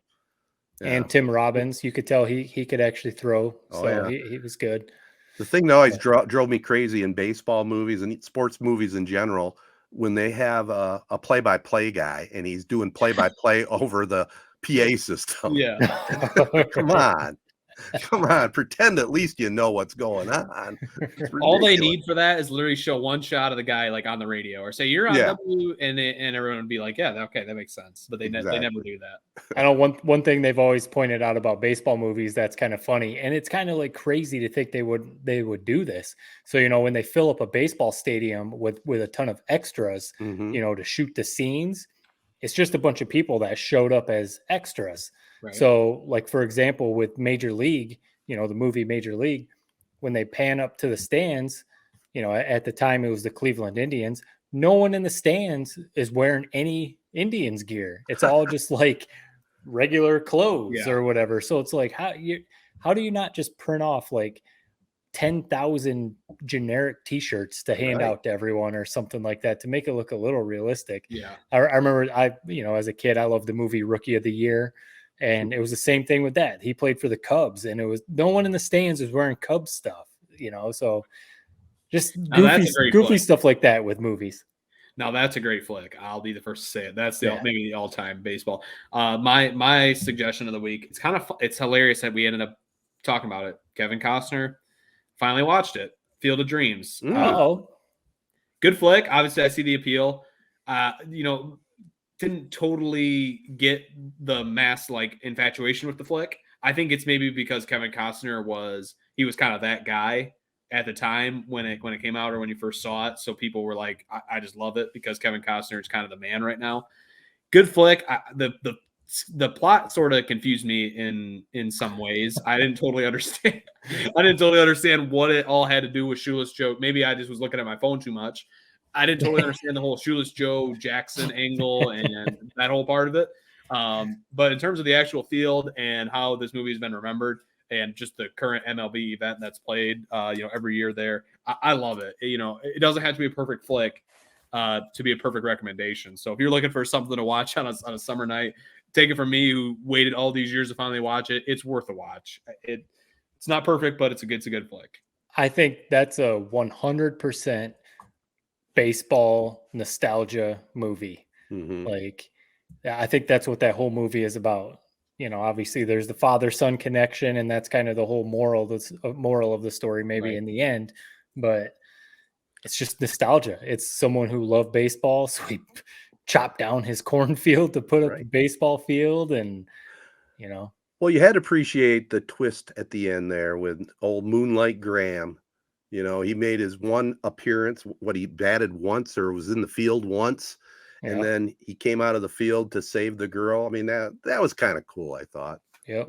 Yeah. And Tim Robbins, you could tell he could actually throw, so he was good. The thing that always drove me crazy in baseball movies and sports movies in general, when they have a play-by-play guy and he's doing play-by-play over the PA system. Yeah. Come on, pretend at least you know what's going on. All they need for that is literally show one shot of the guy like on the radio, or say you're on W, and everyone would be like, yeah, okay, that makes sense. But they never do that. I know one thing they've always pointed out about baseball movies that's kind of funny, and it's kind of like crazy to think they would do this. So, you know, when they fill up a baseball stadium with a ton of extras, you know, to shoot the scenes, it's just a bunch of people that showed up as extras. Right. So, like, for example, with Major League, you know, the movie Major League, when they pan up to the stands, you know, at the time it was the Cleveland Indians, no one in the stands is wearing any Indians gear. It's all just like regular clothes or whatever. So it's like, how do you not just print off like 10,000 generic t-shirts to hand out to everyone or something like that to make it look a little realistic? Yeah. I remember you know, as a kid, I loved the movie Rookie of the Year. And it was the same thing with that. He played for the Cubs, and it was no one in the stands was wearing Cubs stuff, you know. So just goofy stuff like that with movies. Now that's a great flick. I'll be the first to say it. That's maybe the all-time baseball. My suggestion of the week. It's hilarious that we ended up talking about it. Kevin Costner finally watched it. Field of Dreams. Good flick. Obviously, I see the appeal. You know, didn't totally get the mass like infatuation with the flick. I think it's maybe because Kevin Costner was kind of that guy at the time when it came out or when you first saw it. So people were like, I just love it because Kevin Costner is kind of the man right now. Good flick. The plot sort of confused me in some ways. I didn't totally understand. What it all had to do with Shoeless Joe. Maybe I just was looking at my phone too much. I didn't totally understand the whole Shoeless Joe Jackson angle and that whole part of it. But in terms of the actual field and how this movie has been remembered and just the current MLB event that's played, you know, every year there, I love it. You know, it doesn't have to be a perfect flick to be a perfect recommendation. So if you're looking for something to watch on a summer night, take it from me who waited all these years to finally watch it. It's worth a watch. It's not perfect, but it's a good flick. I think that's a 100% baseball nostalgia movie. Like, I think that's what that whole movie is about. You know, obviously there's the father-son connection, and that's kind of the whole moral of the story, maybe in the end, but it's just nostalgia. It's someone who loved baseball, so he chopped down his cornfield to put up a baseball field, and you know. Well, you had to appreciate the twist at the end there with old Moonlight Graham. You know, he made his one appearance, he batted once or was in the field once, and then he came out of the field to save the girl. I mean, that was kind of cool, I thought. Yeah.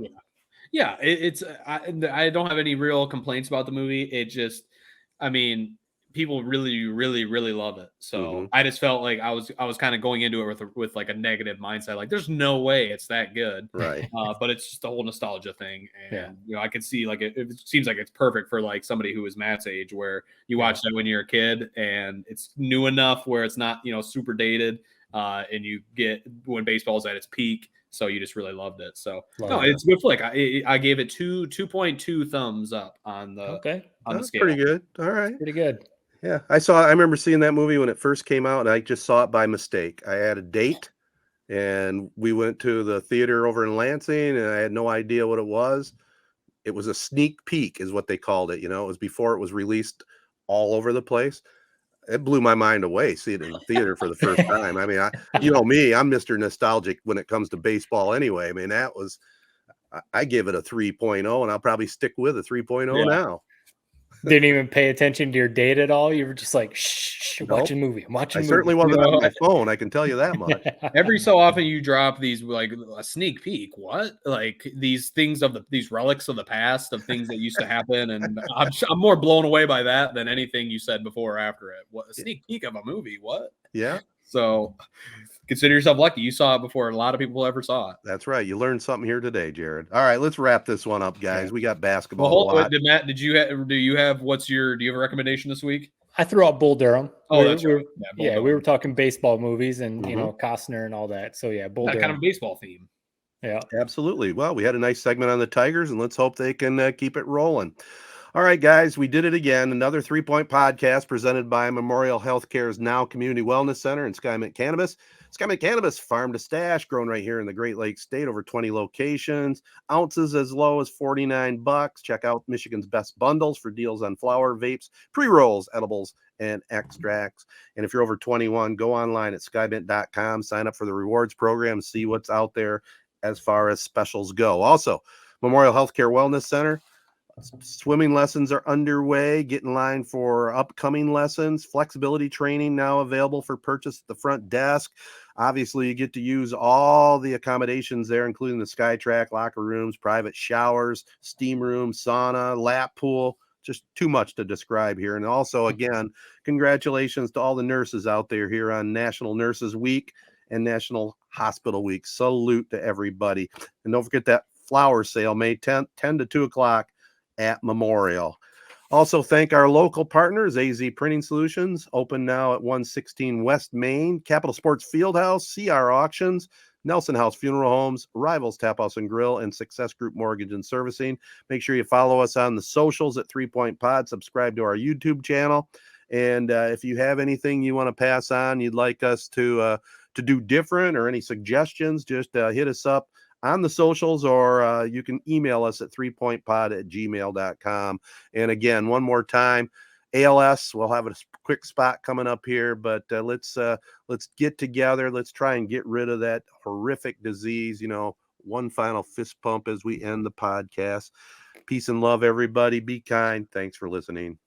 I don't have any real complaints about the movie. It just, I mean, people really, really, really love it. So I just felt like I was kind of going into it with like a negative mindset. Like, there's no way it's that good. Right. But it's just a whole nostalgia thing. And, you know, I could see like, it seems like it's perfect for like somebody who is Matt's age, where you watch that when you're a kid and it's new enough where it's not, you know, super dated. And you get when baseball's at its peak. So you just really loved it. So it's a good flick. I gave it 2.2 thumbs up on the on the scale. Pretty good. All right. Pretty good. Yeah, I remember seeing that movie when it first came out, and I just saw it by mistake. I had a date, and we went to the theater over in Lansing, and I had no idea what it was. It was a sneak peek is what they called it. It was before it was released all over the place. It blew my mind away seeing it in the theater for the first time. I mean, you know me, I'm Mr. Nostalgic when it comes to baseball anyway. I mean, that was, I give it a 3.0, and I'll probably stick with a 3.0 now. Didn't even pay attention to your date at all. You were just like, shh, Nope. watching a movie. I certainly wasn't on my phone. I can tell you that much. Every so often you drop these like a sneak peek. What? Like these things of these relics of the past of things that used to happen. And I'm more blown away by that than anything you said before or after it. What, a sneak peek of a movie? What? Yeah. So consider yourself lucky. You saw it before a lot of people ever saw it. That's right. You learned something here today, Jared. All right, let's wrap this one up, guys. Yeah. We got basketball. Well, Matt, do you have do you have a recommendation this week? I threw out Bull Durham. Oh, that's right. Yeah, we were talking baseball movies and Costner and all that. So yeah, Bull Durham. Kind of a baseball theme. Yeah, absolutely. Well, we had a nice segment on the Tigers, and let's hope they can keep it rolling. All right, guys, we did it again. Another 3-Point podcast presented by Memorial Healthcare's Now Community Wellness Center and Skymint Cannabis. Skymint Cannabis, farm to stash, grown right here in the Great Lakes State, over 20 locations, ounces as low as $49. Check out Michigan's best bundles for deals on flower, vapes, pre-rolls, edibles, and extracts. And if you're over 21, go online at skymint.com, sign up for the rewards program, see what's out there as far as specials go. Also, Memorial Healthcare Wellness Center. Swimming lessons are underway. Get in line for upcoming lessons. Flexibility training now available for purchase at the front desk. Obviously, you get to use all the accommodations there, including the SkyTrack, locker rooms, private showers, steam room, sauna, lap pool. Just too much to describe here. And also, again, congratulations to all the nurses out there here on National Nurses Week and National Hospital Week. Salute to everybody. And don't forget that flower sale, May 10th, 10 to 2 o'clock. At Memorial. Also, thank our local partners, AZEE Printing Solutions, open now at 116 West Main, Capital Sports Fieldhouse, CR Auctions, Nelson House Funeral Homes, Rivals Taphouse and Grille, and Success Group Mortgage and Servicing. Make sure you follow us on the socials at 3-Point Pod, subscribe to our YouTube channel, and if you have anything you want to pass on, you'd like us to do different, or any suggestions, just hit us up on the socials, or you can email us at 3pointpod@gmail.com. And again, one more time, ALS, we'll have a quick spot coming up here, but let's get together. Let's try and get rid of that horrific disease. One final fist pump as we end the podcast. Peace and love, everybody. Be kind. Thanks for listening.